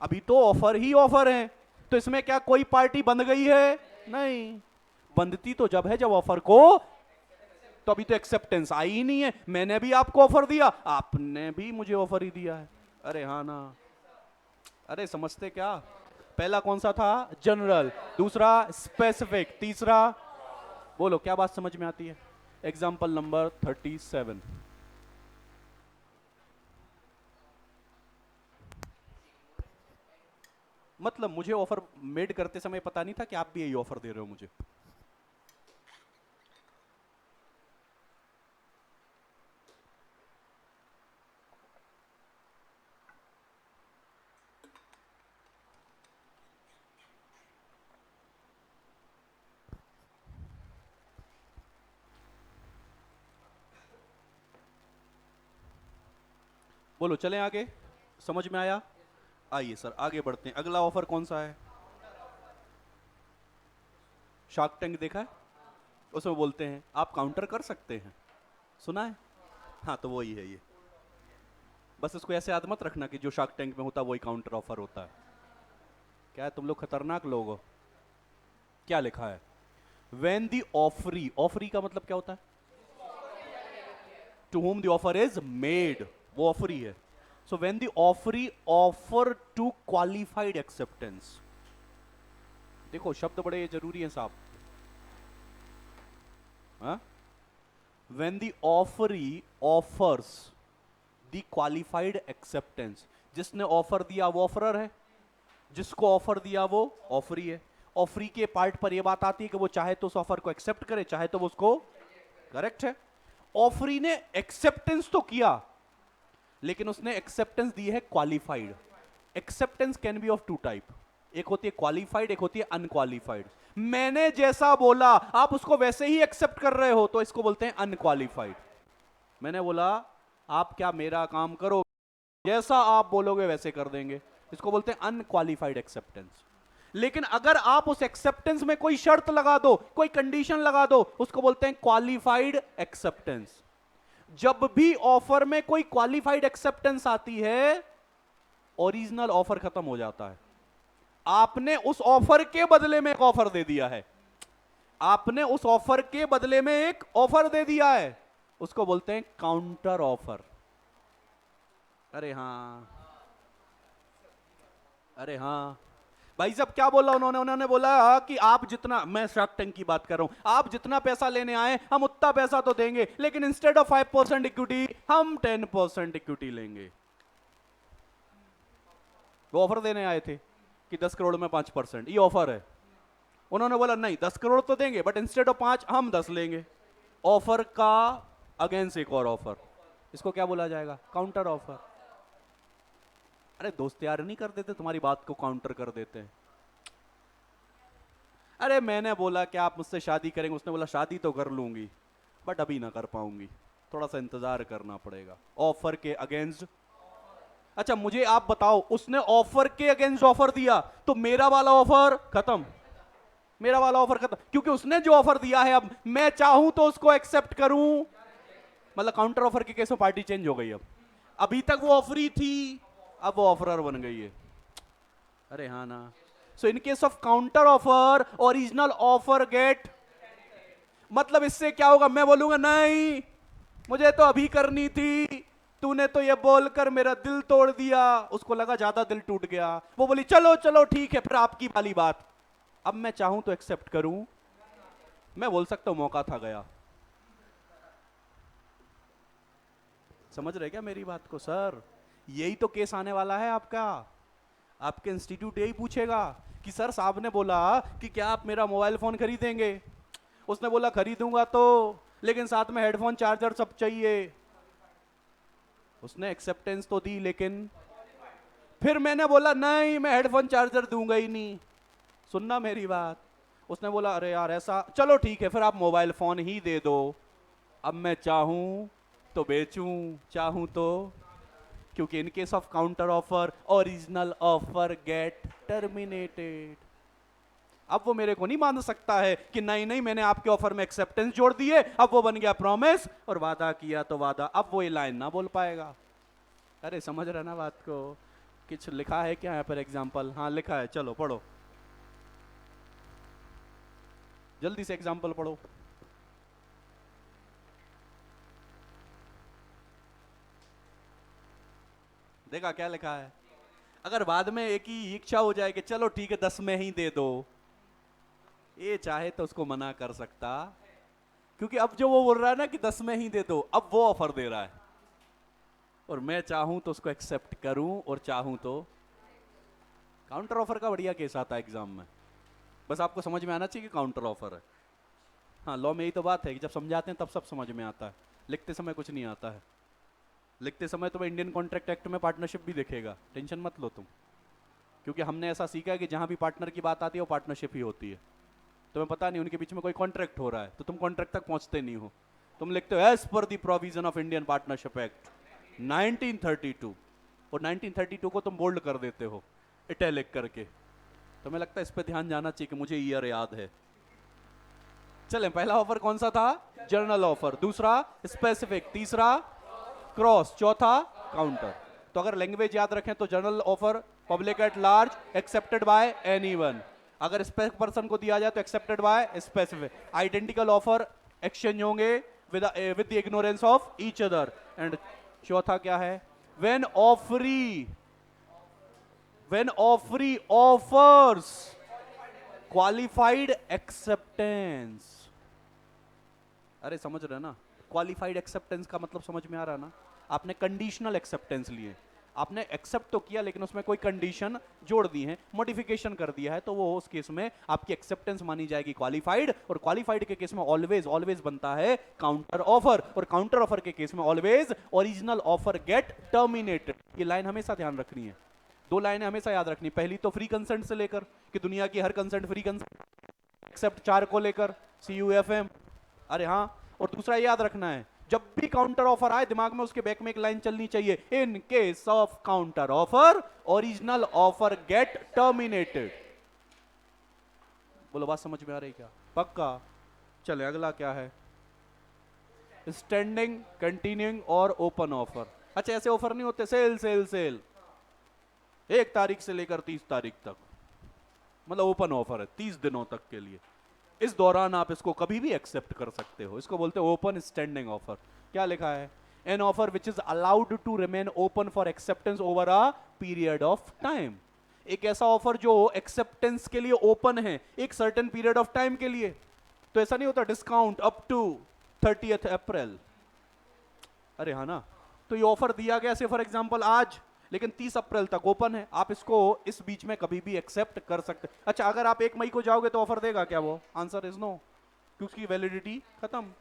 अभी तो ऑफर ही ऑफर है। तो इसमें क्या कोई पार्टी बंध गई है? नहीं, बंधती तो जब है जब ऑफर को, तो अभी तो एक्सेप्टेंस आई ही नहीं है। मैंने भी आपको ऑफर दिया, आपने भी मुझे ऑफर ही दिया है। अरे हाँ ना, अरे समझते क्या, पहला कौन सा था, जनरल, दूसरा स्पेसिफिक, तीसरा, बोलो क्या बात समझ में आती है। एग्जाम्पल नंबर 37, मतलब मुझे ऑफर मेड करते समय पता नहीं था कि आप भी यही ऑफर दे रहे हो मुझे। बोलो चलें आगे, समझ में आया? आइए सर आगे बढ़ते हैं। अगला ऑफर कौन सा है, शार्क टैंक देखा है, उसमें बोलते हैं आप काउंटर कर सकते हैं, सुना है? हाँ तो वही है ये, बस इसको ऐसे याद मत रखना कि जो शार्क टैंक में होता है वही काउंटर ऑफर होता है। क्या है तुम लोग खतरनाक लोग हो। क्या लिखा है, वेन दी ऑफरी, ऑफरी का मतलब क्या होता है, to whom the offer is made, वो ऑफरी है। So when the offeree offer to qualified acceptance, देखो शब्द बड़े जरूरी हैं साहब। When the offeree offers the qualified acceptance, जिसने ऑफर दिया वो ऑफरर है, जिसको ऑफर दिया वो ऑफरी है। ऑफरी के पार्ट पर यह बात आती है कि वो चाहे तो उस ऑफर को एक्सेप्ट करे, चाहे तो वो उसको, करेक्ट है। ऑफरी ने एक्सेप्टेंस तो किया, लेकिन उसने एक्सेप्टेंस दी है qualified. Acceptance can be of two type, एक होती है क्वालिफाइड, एक होती है अनक्वालिफाइड। मैंने जैसा बोला आप उसको वैसे ही एक्सेप्ट कर रहे हो, तो इसको बोलते हैं अनक्वालिफाइड। मैंने बोला आप क्या मेरा काम करो, जैसा आप बोलोगे वैसे कर देंगे, इसको बोलते हैं अनक्वालिफाइड एक्सेप्टेंस। लेकिन अगर आप उस एक्सेप्टेंस में कोई शर्त लगा दो, कोई कंडीशन लगा दो, उसको बोलते हैं क्वालिफाइड एक्सेप्टेंस। जब भी ऑफर में कोई क्वालिफाइड एक्सेप्टेंस आती है, ओरिजिनल ऑफर खत्म हो जाता है। आपने उस ऑफर के बदले में एक ऑफर दे दिया है, आपने उस ऑफर के बदले में एक ऑफर दे दिया है, उसको बोलते हैं काउंटर ऑफर। अरे हां, अरे हां, भाई साहब क्या बोला उन्होंने? उन्होंने बोला कि आप जितना, मैं शार्क टैंक की बात कर रहा हूं, आप जितना पैसा लेने आए हम उतना पैसा तो देंगे, लेकिन इंस्टेड ऑफ 5% इक्विटी हम 10% इक्विटी लेंगे। वो ऑफर देने आए थे कि 10 करोड़ में 5%, ये ऑफर है। उन्होंने बोला नहीं 10 करोड़ तो देंगे बट इंस्टेड ऑफ 5 हम 10 लेंगे। ऑफर का अगेंस्ट एक और ऑफर, इसको क्या बोला जाएगा? Counter offer. अरे दोस्त यार नहीं कर देते, तुम्हारी बात को काउंटर कर देते हैं। अरे मैंने बोला कि आप मुझसे शादी करेंगे, उसने बोला शादी तो कर लूंगी बट अभी ना कर पाऊंगी, थोड़ा सा इंतजार करना पड़ेगा। ऑफर के अगेंस्ट। अच्छा मुझे आप बताओ, उसने ऑफर के अगेंस्ट ऑफर दिया तो मेरा वाला ऑफर खत्म, मेरा वाला ऑफर खत्म, क्योंकि उसने जो ऑफर दिया है अब मैं चाहूं तो उसको एक्सेप्ट करूं। मतलब काउंटर ऑफर के केस में पार्टी चेंज हो गई। अब अभी तक वो ऑफरी थी, अब वो ऑफरर बन गई है। अरे हाँ ना। So in case of counter offer original offer get, मतलब इससे क्या होगा? मैं बोलूंगा नहीं मुझे तो अभी करनी थी, तूने तो ये बोलकर मेरा दिल तोड़ दिया। उसको लगा ज्यादा दिल टूट गया, वो बोली चलो चलो ठीक है, फिर आपकी वाली बात। अब मैं चाहूं तो एक्सेप्ट करूं, मैं बोल सकता हूं मौका था गया। समझ रहे क्या मेरी बात को सर? यही तो केस आने वाला है आपका। आपके इंस्टीट्यूट यही पूछेगा कि सर साहब ने बोला कि क्या आप मेरा मोबाइल फोन खरीदेंगे? उसने बोला खरीदूंगा तो, लेकिन साथ में हेडफोन चार्जर सब चाहिए। उसने एक्सेप्टेंस तो दी, लेकिन फिर मैंने बोला नहीं मैं हेडफोन चार्जर दूंगा ही नहीं। सुनना मेरी बात। उसने बोला अरे यार ऐसा, चलो ठीक है फिर आप मोबाइल फोन ही दे दो। अब मैं चाहूं तो बेचूं, चाहूं तो, क्योंकि in case of counter offer original offer get terminated. अब वो मेरे को नहीं मान सकता है कि नहीं नहीं मैंने आपके ऑफर में एक्सेप्टेंस जोड़ दिए, अब वो बन गया प्रॉमिस, और वादा किया तो वादा। अब वो ये लाइन ना बोल पाएगा। अरे समझ रहे ना बात को? कुछ लिखा है क्या यहाँ पर एग्जाम्पल? हाँ लिखा है, चलो पढ़ो जल्दी से, एग्जाम्पल पढ़ो। देखा क्या लिखा है? अगर बाद में एक ही इच्छा हो जाए कि चलो ठीक है 10 में ही दे दो, ये चाहे तो उसको मना कर सकता, क्योंकि अब जो वो बोल रहा है ना कि 10 में ही दे दो, अब वो ऑफर दे रहा है, और मैं चाहूं तो उसको एक्सेप्ट करूं और चाहूं तो। काउंटर ऑफर का बढ़िया केस आता है एग्जाम में, बस आपको समझ में आना चाहिए कि काउंटर ऑफर है। हाँ लॉ में यही तो बात है कि जब समझाते हैं तब सब समझ में आता है, लिखते समय कुछ नहीं आता है। लिखते समय तुम्हें इंडियन कॉन्ट्रैक्ट एक्ट में पार्टनरशिप भी दिखेगा, टेंशन मत लो तुम, क्योंकि हमने ऐसा सीखा है कि जहां भी पार्टनर की बात आती है वो पार्टनरशिप ही होती है। तुम्हें पता नहीं उनके बीच में कोई कॉन्ट्रैक्ट हो रहा है तो तुम कॉन्ट्रैक्ट तक पहुंचते नहीं हो, तुम लिखते हो as per the provision of Indian Partnership Act 1932, और 1932 को तुम बोल्ड कर देते हो इटैलिक करके। तुम्हें लगता है इस पर ध्यान जाना चाहिए कि मुझे ईयर याद है। चलें, पहला ऑफर कौन सा था? जर्नल ऑफर, दूसरा स्पेसिफिक, तीसरा क्रॉस, चौथा काउंटर। तो अगर लैंग्वेज याद रखें तो general offer public at large accepted by anyone, अगर स्पेसिफिक पर्सन को दिया जाए तो accepted by specific. Identical offer exchange होंगे with the ignorance of each other. And चौथा क्या है? When offeree offers qualified acceptance. अरे समझ रहे ना? क्वालिफाइड एक्सेप्टेंस का मतलब समझ में आ रहा ना? आपने कंडीशनल एक्सेप्टेंस लिए, आपने एक्सेप्ट तो किया लेकिन उसमें कोई कंडीशन जोड़ दी है, मॉडिफिकेशन कर दिया है, तो वो उस केस में आपकी एक्सेप्टेंस मानी जाएगी क्वालिफाइड। और क्वालिफाइड के केस में ऑलवेज ऑलवेज बनता है काउंटर ऑफर, और काउंटर ऑफर के केस में always original offer get terminated. ये लाइन हमेशा ध्यान रखनी है, दो लाइनें हमेशा याद रखनी। पहली तो फ्री कंसेंट से लेकर कि दुनिया की हर कंसेंट फ्री कंसेंट एक्सेप्ट 4 को लेकर CUFM। अरे हाँ, और दूसरा याद रखना है जब भी काउंटर ऑफर आए दिमाग में उसके बैक में एक लाइन चलनी चाहिए, in case of counter offer original offer get terminated. बोलो बात समझ में आ रही क्या? पक्का? चले अगला क्या है? स्टैंडिंग, कंटिन्यूइंग और ओपन ऑफर। अच्छा ऐसे ऑफर नहीं होते सेल सेल सेल 1 तारीख से लेकर 30 तारीख तक, मतलब ओपन ऑफर है 30 दिनों तक के लिए। इस दौरान आप इसको कभी भी एक्सेप्ट कर सकते हो, इसको बोलते हैं ओपन स्टैंडिंग ऑफर। क्या लिखा है? An offer which is allowed to remain open for acceptance over a period of time. एक ऐसा ऑफर जो एक्सेप्टेंस के लिए ओपन है एक सर्टेन पीरियड ऑफ टाइम के लिए। तो ऐसा नहीं होता डिस्काउंट अप टू 30th अप्रैल, अरे हाँ ना। तो ये ऑफर दिया गया से फॉर एग्जांपल आज, लेकिन 30 अप्रैल तक ओपन है, आप इसको इस बीच में कभी भी एक्सेप्ट कर सकते। अच्छा, अगर आप 1 मई को जाओगे तो ऑफर देगा क्या वो? आंसर इज नो, क्योंकि उसकी वैलिडिटी खत्म।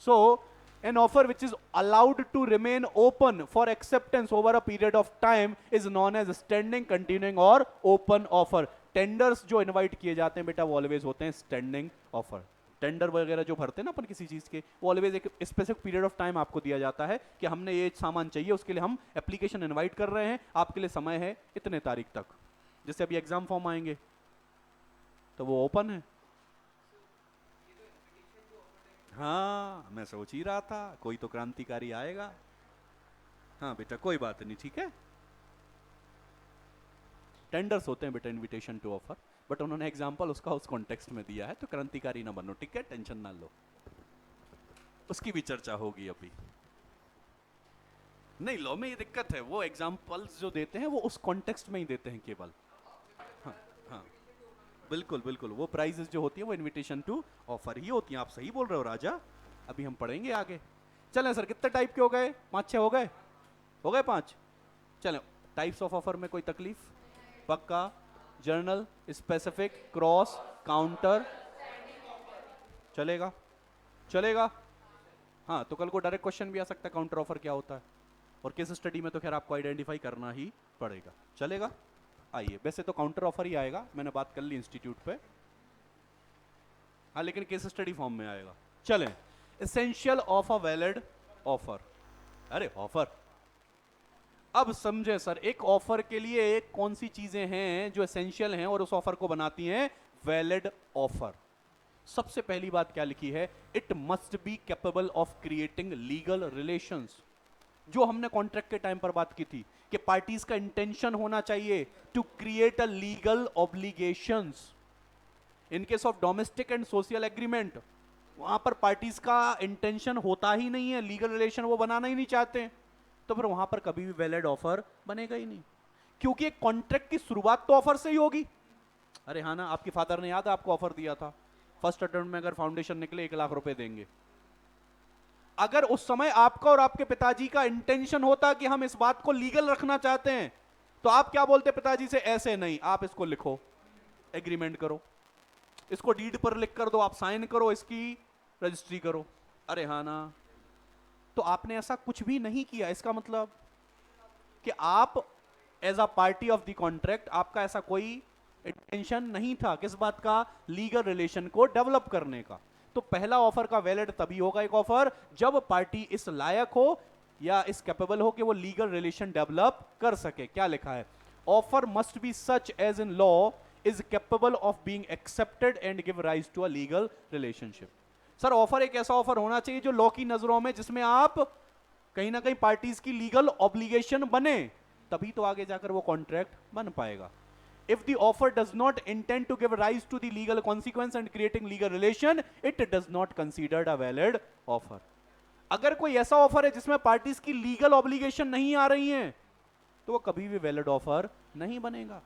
सो an offer which is allowed to remain open for acceptance over a period of time is known as standing, continuing और open offer। टेंडर्स जो इनवाइट किए जाते हैं बेटा वो ऑलवेज होते हैं स्टैंडिंग ऑफर। टेंडर वगैरह जो भरते हैं ना अपन किसी चीज के, वो ऑलवेज एक स्पेसिफिक पीरियड ऑफ टाइम आपको दिया जाता है कि हमने ये सामान चाहिए, उसके लिए हम एप्लीकेशन इनवाइट कर रहे हैं, आपके लिए समय है इतने तारीख तक। जैसे अभी एग्जाम फॉर्म आएंगे तो वो ओपन है। हाँ, मैं सोच ही रहा था कोई तो क्रांतिकारी आएगा। हाँ बेटा कोई बात नहीं, ठीक है। टेंडर्स होते हैं बेटा इनविटेशन टू ऑफर, बट उन्होंने एग्जांपल उसका उस कॉन्टेक्स्ट में दिया है, तो क्रांतिकारी ना बनो, ठीक है, टेंशन ना लो, उसकी भी चर्चा होगी अभी। नहीं, लॉ में ये दिक्कत है, वो एग्जांपल्स जो देते हैं वो उस कॉन्टेक्स्ट में ही देते हैं केवल। हाँ हाँ बिल्कुल बिल्कुल, वो प्राइजेस जो होती है वो इनविटेशन टू ऑफर ही होती हैं। आप सही बोल रहे हो राजा, अभी हम पढ़ेंगे आगे। चलें सर, कितने टाइप के हो गए? 5-6 हो गए? हो गए 5? चलें, टाइप्स ऑफ ऑफर में कोई तकलीफ? पक्का? जर्नल, स्पेसिफिक, क्रॉस, काउंटर, चलेगा? चलेगा। हाँ, तो कल को डायरेक्ट क्वेश्चन भी आ सकता है काउंटर ऑफर क्या होता है, और केस स्टडी में तो खैर आपको आइडेंटिफाई करना ही पड़ेगा। चलेगा? आइए, वैसे तो काउंटर ऑफर ही आएगा, मैंने बात कर ली इंस्टीट्यूट पे, हाँ, लेकिन केस स्टडी फॉर्म में आएगा। चलें, essential of a valid offer. अरे ऑफर, अब समझे सर, एक ऑफर के लिए कौन सी चीजें हैं जो एसेंशियल हैं और उस ऑफर को बनाती हैं वैलिड ऑफर। सबसे पहली बात क्या लिखी है? It must be capable of creating legal relations. जो हमने कॉन्ट्रैक्ट के टाइम पर बात की थी कि पार्टीज का इंटेंशन होना चाहिए to create a legal obligations. In case of domestic and social agreement, वहां पर पार्टीज का इंटेंशन होता ही नहीं है, लीगल रिलेशन वो बनाना ही नहीं चाहते, तो फिर वहां पर कभी भी वैलिड ऑफर बनेगा ही नहीं, क्योंकि एक कॉन्ट्रैक्ट की शुरुआत तो ऑफर से ही होगी। अरे हाँ ना, आपके फादर ने याद है आपको ऑफर दिया था, फर्स्ट अटेम्प्ट में अगर फाउंडेशन निकले 1 लाख रुपए देंगे। अगर उस समय आपका और आपके पिताजी का इंटेंशन होता कि हम इस बात को लीगल रखना चाहते हैं, तो आप क्या बोलते पिताजी से? ऐसे नहीं, आप इसको लिखो, एग्रीमेंट करो, इसको डीड पर लिख कर दो, आप साइन करो, इसकी रजिस्ट्री करो। अरे हाँ ना, तो आपने ऐसा कुछ भी नहीं किया। इसका मतलब कि आप as a party of the contract, आपका ऐसा कोई इंटेंशन नहीं था किस बात का? लीगल रिलेशन को डेवलप करने का। तो पहला ऑफर का वैलिड तभी होगा एक ऑफर जब पार्टी इस लायक हो या इस कैपेबल हो कि वो लीगल रिलेशन डेवलप कर सके। क्या लिखा है? Offer must be such as in law is capable of being accepted and give rise to a legal relationship. Sir, offer एक ऐसा ऑफर होना चाहिए जो लॉ की नजरों में, जिसमें आप कहीं ना कहीं पार्टीज की लीगल ऑब्लिगेशन बने, तभी तो आगे जाकर वो कॉन्ट्रैक्ट बन पाएगा। If the offer does not intend to give rise to the legal consequence and creating legal relation, it does not considered a valid offer. अगर कोई ऐसा ऑफर है जिसमें पार्टीज की लीगल ऑब्लिगेशन नहीं आ रही हैं, तो वो कभी भी वैलिड ऑफर नहीं बनेगा।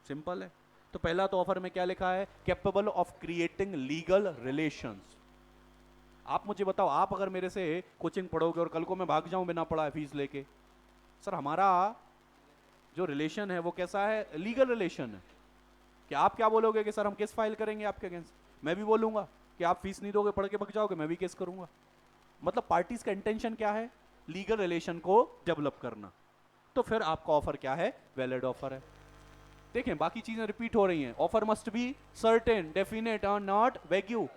सिंपल है। तो पहला तो ऑफर में क्या लिखा है? Capable of creating legal relations. आप मुझे बताओ, आप अगर मेरे से कोचिंग पढ़ोगे और कल को मैं भाग जाऊं बिना पढ़ा फीस लेके, सर हमारा जो रिलेशन है वो कैसा है? लीगल रिलेशन है। कि आप क्या बोलोगे कि सर हम केस फाइल करेंगे आपके अगेंस्ट, मैं भी बोलूंगा कि आप फीस नहीं दोगे, पढ़ के भग जाओगे, मैं भी केस करूंगा। मतलब पार्टीज का इंटेंशन क्या है? लीगल रिलेशन को डेवलप करना। तो फिर आपका ऑफर क्या है? वैलिड ऑफर है। देखें, बाकी चीजें रिपीट हो रही हैं। Offer must be certain, definite और नॉट वेग्यू।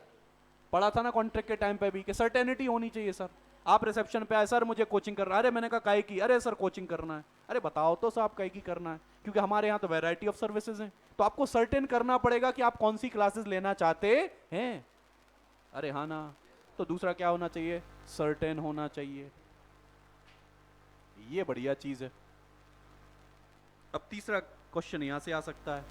पढ़ा था ना कॉन्ट्रैक्ट के टाइम पे भी कि सर्टेनिटी होनी चाहिए। सर आप रिसेप्शन पे आए, सर मुझे कोचिंग करना है। अरे मैंने कहा काहे की? अरे सर कोचिंग करना है। अरे बताओ तो साहब काहे की करना है? क्योंकि हमारे यहाँ तो वैरायटी ऑफ सर्विसेज हैं, तो आपको सर्टेन करना पड़ेगा कि आप कौन सी क्लासेस लेना चाहते हैं। अरे हाँ ना। तो दूसरा क्या होना चाहिए? सर्टेन होना चाहिए। ये बढ़िया चीज है। अब तीसरा क्वेश्चन यहां से आ सकता है,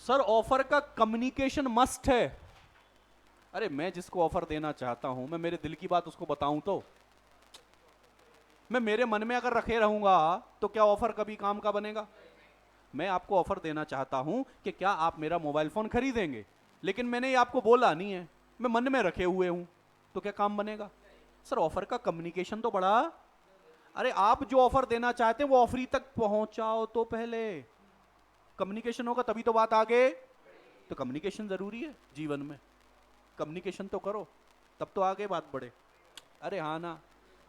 सर ऑफर का कम्युनिकेशन मस्ट है। अरे मैं जिसको ऑफर देना चाहता हूं, मैं मेरे दिल की बात उसको बताऊं तो। मैं मेरे मन में अगर रखे रहूंगा तो क्या ऑफर कभी काम का बनेगा? मैं आपको ऑफर देना चाहता हूं कि क्या आप मेरा मोबाइल फोन खरीदेंगे, लेकिन मैंने ये आपको बोला नहीं है, मैं मन में रखे हुए हूं, तो क्या काम बनेगा? सर ऑफर का कम्युनिकेशन तो बड़ा। अरे आप जो ऑफर देना चाहते हैं वो ऑफरी तक पहुंचाओ तो पहले, कम्युनिकेशन होगा तभी तो बात आगे। तो कम्युनिकेशन जरूरी है जीवन में, कम्युनिकेशन तो करो तब तो आगे बात बढ़े। अरे हाँ ना,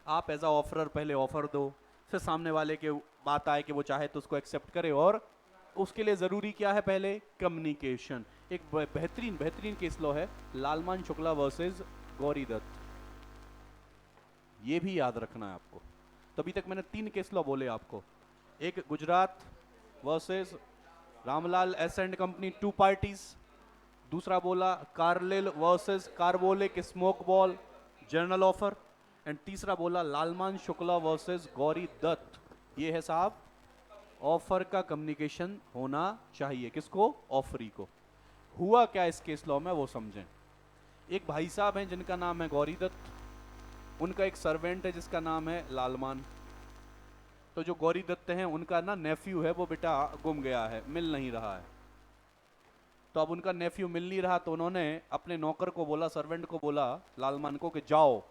आप एज अ ऑफरर पहले ऑफर दो, फिर सामने वाले के बात आए कि वो चाहे तो उसको एक्सेप्ट करे, और उसके लिए जरूरी क्या है? पहले कम्युनिकेशन। एक बेहतरीन बेहतरीन केस लॉ है, लालमान शुक्ला वर्सेस गौरी दत्त, ये भी याद रखना है आपको। तो अभी तक मैंने 3 केस लॉ बोले आपको, एक Gujarat versus Ramlal S and company 2 parties, दूसरा बोला Carlill versus carbolic smoke ball journal offer, and तीसरा बोला लालमान शुक्ला वर्सेस गौरी दत्त। ये है साहब ऑफर का कम्युनिकेशन होना चाहिए, किसको? ऑफरी को। हुआ क्या इस केस लॉ में वो समझें। एक भाई साहब हैं जिनका नाम है गौरी दत्त, उनका एक सर्वेंट है जिसका नाम है लालमान। तो जो गौरी दत्त हैं उनका ना नेफ्यू है, वो बेटा गुम गया है, मिल नहीं रहा है। तो अब उनका नेफ्यू मिल नहीं रहा, तो उन्होंने अपने नौकर को बोला, सर्वेंट को बोला लालमान को कि जाओ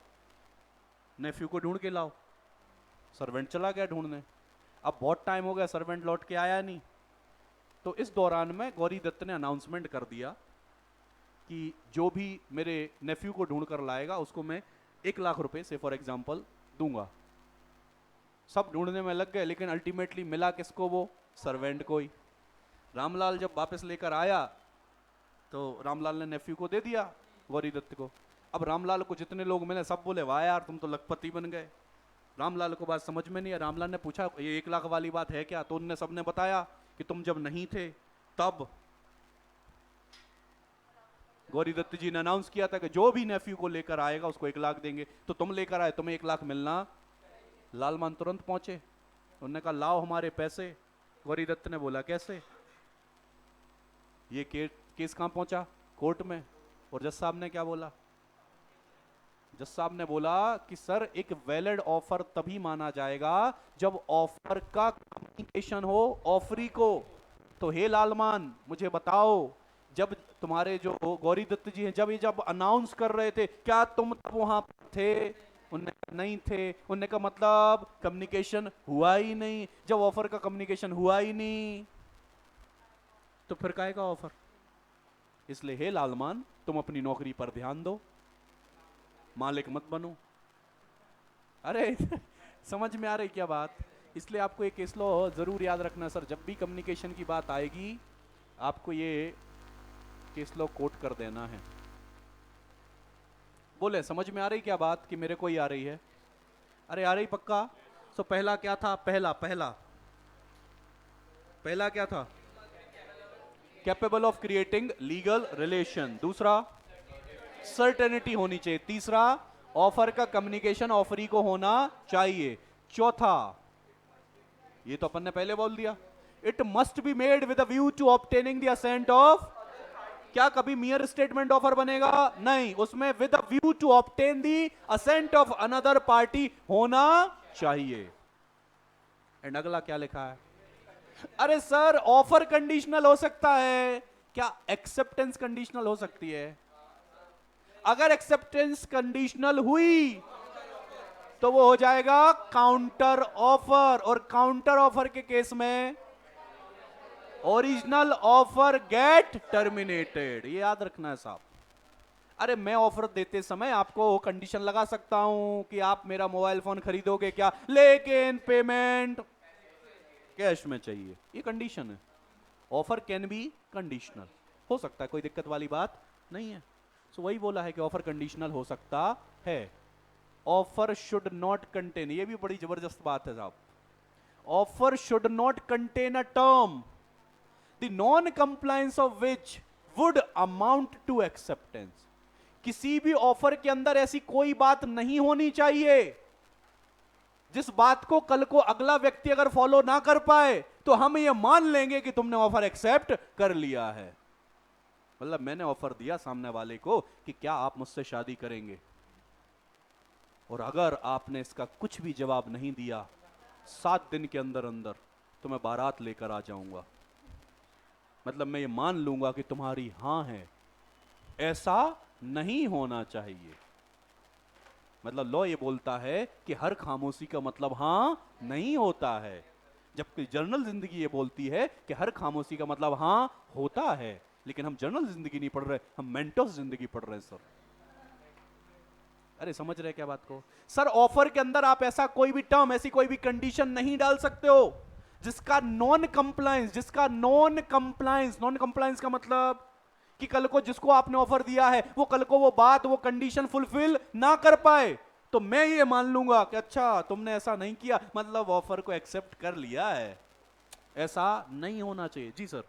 नेफ्यू को ढूंढ के लाओ। सर्वेंट चला गया ढूंढने। अब बहुत टाइम हो गया, सर्वेंट लौट के आया नहीं। तो इस दौरान में गौरी दत्त ने अनाउंसमेंट कर दिया कि जो भी मेरे नेफ्यू को ढूंढ कर लाएगा उसको मैं 1 लाख रुपए से फॉर एग्जाम्पल दूंगा। सब ढूंढने में लग गए, लेकिन अल्टीमेटली मिला किसको? वो सर्वेंट को ही। रामलाल जब वापस लेकर आया तो रामलाल ने नेफ्यू को दे दिया गौरी दत्त को। अब रामलाल को जितने लोग मिले सब बोले वाह यार तुम तो लखपति बन गए। रामलाल को बात समझ में नहीं है। रामलाल ने पूछा ये 1 लाख वाली बात है क्या? तो उनने सबने बताया कि तुम जब नहीं थे तब गौरी दत्त जी ने अनाउंस किया था कि जो भी नेफ्यू को लेकर आएगा उसको 1 लाख देंगे, तो तुम लेकर आए, तुम्हें 1 लाख मिलना। लालमान तुरंत पहुंचे, उन्होंने कहा लाओ हमारे पैसे। गौरी दत्त ने बोला कैसे? ये केस कहां पहुंचा? कोर्ट में। और जज साहब ने क्या बोला? जज साहब ने बोला कि सर एक वैलिड ऑफर तभी माना जाएगा जब ऑफर का कम्युनिकेशन हो ऑफरी को। तो हे लालमान मुझे बताओ, जब तुम्हारे जो गौरी दत्त जी हैं जब अनाउंस कर रहे थे, क्या तुम तब वहां थे? उनने नहीं थे। उनने का मतलब कम्युनिकेशन हुआ ही नहीं। जब ऑफर का कम्युनिकेशन हुआ ही नहीं तो फिर काहे का ऑफर? इसलिए हे लालमान तुम अपनी नौकरी पर ध्यान दो, मालिक मत बनो। अरे समझ में आ रही क्या बात? इसलिए आपको एक केस लॉ जरूर याद रखना सर, जब भी कम्युनिकेशन की बात आएगी आपको ये केस लॉ कोट कर देना है। बोले समझ में आ रही क्या बात कि मेरे को ही आ रही है? अरे आ रही पक्का? तो पहला क्या था? पहला क्या था? Capable of creating legal relation. दूसरा सर्टेनिटी होनी चाहिए। तीसरा ऑफर का कम्युनिकेशन ऑफरी को होना चाहिए। चौथा ये तो अपन ने पहले बोल दिया, it must be made with a view to obtaining the assent of. क्या कभी मियर स्टेटमेंट ऑफर बनेगा? नहीं, उसमें with a view to obtain the assent of another party होना चाहिए। एंड अगला क्या लिखा है? अरे सर ऑफर कंडीशनल हो सकता है, क्या एक्सेप्टेंस कंडीशनल हो सकती है? अगर एक्सेप्टेंस कंडीशनल हुई तो वो हो जाएगा काउंटर ऑफर, और काउंटर ऑफर के केस में ओरिजिनल ऑफर गेट टर्मिनेटेड। ये याद रखना है साहब। अरे मैं ऑफर देते समय आपको कंडीशन लगा सकता हूं कि आप मेरा मोबाइल फोन खरीदोगे क्या, लेकिन पेमेंट कैश में चाहिए, ये कंडीशन है। ऑफर कैन बी कंडीशनल, हो सकता है, कोई दिक्कत वाली बात नहीं है। सो वही बोला है कि ऑफर कंडीशनल हो सकता है। ऑफर शुड नॉट कंटेन, ये भी बड़ी जबरदस्त बात है साहब। Offer should not contain a term the non compliance of which would amount to acceptance. किसी भी ऑफर के अंदर ऐसी कोई बात नहीं होनी चाहिए जिस बात को कल को अगला व्यक्ति अगर फॉलो ना कर पाए तो हम ये मान लेंगे कि तुमने ऑफर एक्सेप्ट कर लिया है। मतलब मैंने ऑफर दिया सामने वाले को कि क्या आप मुझसे शादी करेंगे, और अगर आपने इसका कुछ भी जवाब नहीं दिया 7 दिन के अंदर अंदर, तो मैं बारात लेकर आ जाऊंगा। मतलब मैं ये मान लूंगा कि तुम्हारी हां है। ऐसा नहीं होना चाहिए। मतलब लॉ ये बोलता है कि हर खामोशी का मतलब हां नहीं होता है, जबकि जर्नल जिंदगी ये बोलती है कि हर खामोशी का मतलब हां होता है। लेकिन हम जर्नल जिंदगी नहीं पढ़ रहे, हम मेंटोस जिंदगी पढ़ रहे हैं सर। अरे समझ रहे क्या बात को सर? ऑफर के अंदर आप ऐसा कोई भी टर्म, ऐसी कोई भी कंडीशन नहीं डाल सकते हो जिसका नॉन कंप्लायंस, नॉन कंप्लायंस का मतलब कि कल को जिसको आपने ऑफर दिया है वो कल को वो बात, वो कंडीशन फुलफिल ना कर पाए, तो मैं ये मान लूंगा कि अच्छा तुमने ऐसा नहीं किया, मतलब ऑफर को एक्सेप्ट कर लिया है। ऐसा नहीं होना चाहिए। जी सर।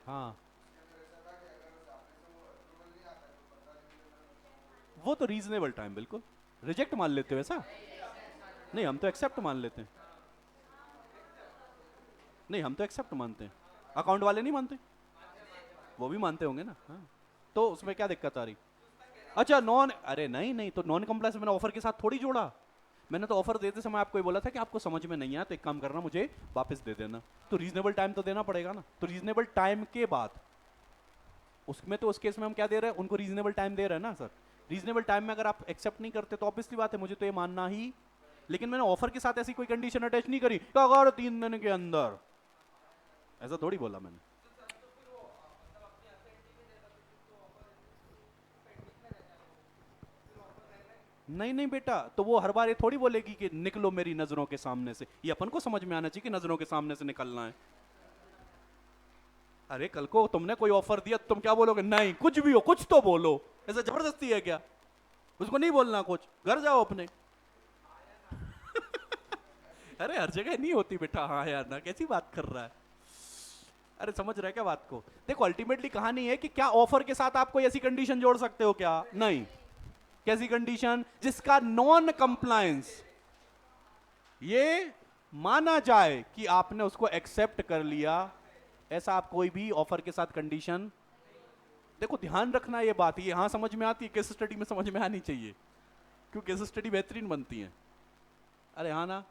हाँ, वो तो रीजनेबल टाइम, बिल्कुल। रिजेक्ट मान लेते हो ऐसा? नहीं, हम तो एक्सेप्ट मान लेते हैं। नहीं, हम तो एक्सेप्ट मानते हैं। अकाउंट वाले नहीं मानते? वो भी मानते होंगे ना। हाँ, तो उसमें क्या दिक्कत आ रही? अच्छा नॉन, अरे नहीं नहीं, तो नॉन कंप्लायंस मैंने ऑफर के साथ थोड़ी जोड़ा। मैंने तो ऑफर देते समय आपको ये बोला था कि आपको समझ में नहीं आया तो एक काम करना, मुझे वापस दे देना। तो रीजनेबल टाइम तो देना पड़ेगा ना। तो रीजनेबल टाइम के बाद उसमें, तो उस केस में हम क्या दे रहे हैं उनको? रीजनेबल टाइम दे रहे हैं ना सर। रीजनेबल टाइम में अगर आप एक्सेप्ट नहीं करते तो ऑब्वियसली बात है मुझे तो ये मानना ही। लेकिन मैंने ऑफर के साथ ऐसी कोई कंडीशन अटैच नहीं करी कि अगर 3 दिन के अंदर, ऐसा थोड़ी बोला मैंने। नहीं नहीं बेटा, तो वो हर बार ये थोड़ी बोलेगी कि निकलो मेरी नजरों के सामने से। ये अपन को समझ में आना चाहिए कि नजरों के सामने से निकलना है। अरे कल को तुमने कोई ऑफर दिया, तुम क्या बोलोगे? नहीं, कुछ भी हो कुछ तो बोलो। ऐसा जबरदस्ती है क्या? उसको नहीं बोलना कुछ, घर जाओ अपने। अरे हर जगह नहीं होती बेटा। हाँ यार ना, कैसी बात कर रहा है? अरे समझ रहा है क्या बात को? देखो अल्टीमेटली कहानी है कि क्या ऑफर के साथ आप कोई ऐसी कंडीशन जोड़ सकते हो क्या? नहीं। कैसी कंडीशन? जिसका नॉन कंप्लायंस ये माना जाए कि आपने उसको एक्सेप्ट कर लिया। ऐसा आप कोई भी ऑफर के साथ कंडीशन, देखो ध्यान रखना ये बात, ये हाँ समझ में आती है, केस स्टडी में समझ में आनी चाहिए, क्योंकि केस स्टडी बेहतरीन बनती है। अरे हाँ ना,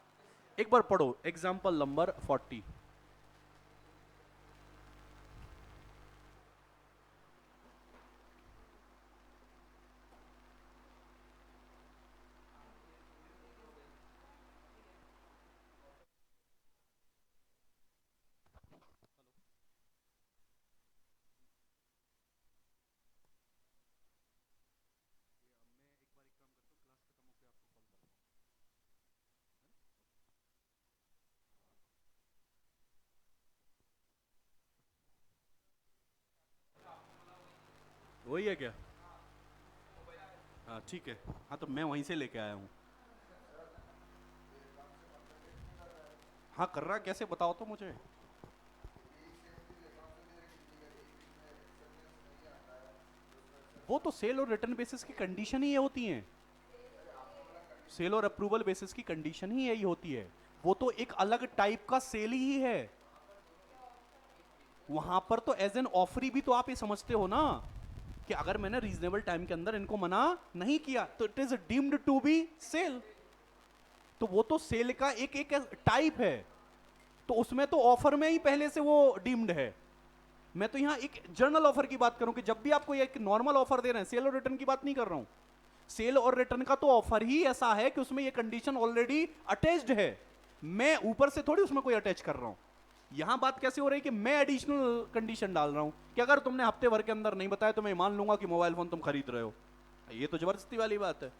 एक बार पढ़ो एग्जाम्पल नंबर 40। वही है क्या? हाँ ठीक है। हाँ तो मैं वहीं से लेके आया हूँ। हाँ कर रहा, कैसे बताओ तो मुझे। वो तो सेल और रिटर्न बेसिस की कंडीशन ही ये होती हैं। सेल और अप्रूवल बेसिस की कंडीशन ही यही होती है। वो तो एक अलग टाइप का सेल ही है। वहां पर तो एज एन ऑफरी भी तो आप ये समझते हो ना कि अगर मैंने रीजनेबल टाइम के अंदर इनको मना नहीं किया तो it is deemed to be sale. तो वो तो सेल का एक एक टाइप है। तो उसमें तो ऑफर में ही पहले से वो डीम्ड है। मैं तो यहां एक जनरल ऑफर की बात करूं कि जब भी आपको एक नॉर्मल ऑफर दे रहे हैं, सेल और रिटर्न की बात नहीं कर रहा हूं। सेल और रिटर्न का तो ऑफर ही ऐसा है कि उसमें ये कंडीशन ऑलरेडी अटैच्ड है। मैं ऊपर से थोड़ी उसमें कोई अटैच कर रहा हूं। यहां बात कैसे हो रही है कि मैं एडिशनल कंडीशन डाल रहा हूं कि अगर तुमने हफ्ते भर के अंदर नहीं बताया तो मैं मान लूंगा कि मोबाइल फोन तुम खरीद रहे हो। ये तो जबरदस्ती वाली बात है।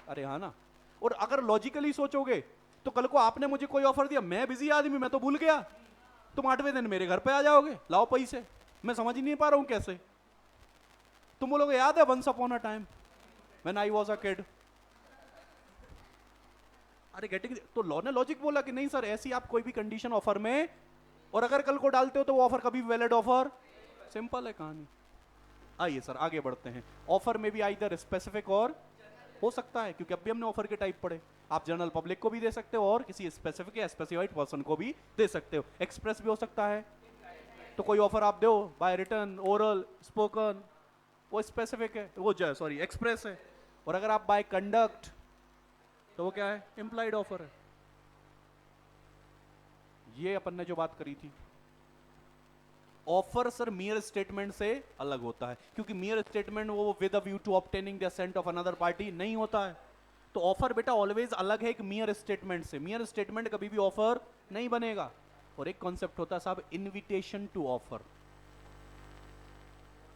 अरे हाँ ना। और अगर लॉजिकली सोचोगे तो कल को आपने मुझे कोई ऑफर दिया, मैं बिजी आदमी, मैं तो भूल गया, तुम 8वें दिन मेरे घर पे आ जाओगे, लाओ पैसे। मैं समझ ही नहीं पा रहा हूं कैसे। तुम बोलोगे याद है once upon a time when I was a kid. अरे गेटिंग, तो लॉ ने लॉजिक बोला कि नहीं सर ऐसी आप कोई भी कंडीशन ऑफर में, और अगर कल को डालते हो तो वो ऑफर कभी वैलिड ऑफर। सिंपल है कहानी। आइए सर आगे बढ़ते हैं। ऑफर में भी आइदर स्पेसिफिक और हो सकता है, क्योंकि अभी हमने ऑफर के टाइप पढ़े। आप जनरल पब्लिक को भी दे सकते हो और किसी स्पेसिफिक या स्पेसिफाइड पर्सन को भी दे सकते हो। एक्सप्रेस भी हो सकता है, तो कोई ऑफर आप दो बाय रिटर्न, ओरल, स्पोकन, वो स्पेसिफिक है, वो जो सॉरी एक्सप्रेस है। और अगर आप बाय कंडक्ट तो वो क्या है, इंप्लाइड ऑफर है। ये अपन ने जो बात करी थी, ऑफर सर मियर स्टेटमेंट से अलग होता है, क्योंकि मियर स्टेटमेंट वो with a view to obtaining the assent of another party नहीं होता है। तो ऑफर बेटा ऑलवेज अलग है एक मियर स्टेटमेंट से। मियर स्टेटमेंट कभी भी ऑफर नहीं बनेगा। और एक कॉन्सेप्ट होता है साहब इनविटेशन टू ऑफर।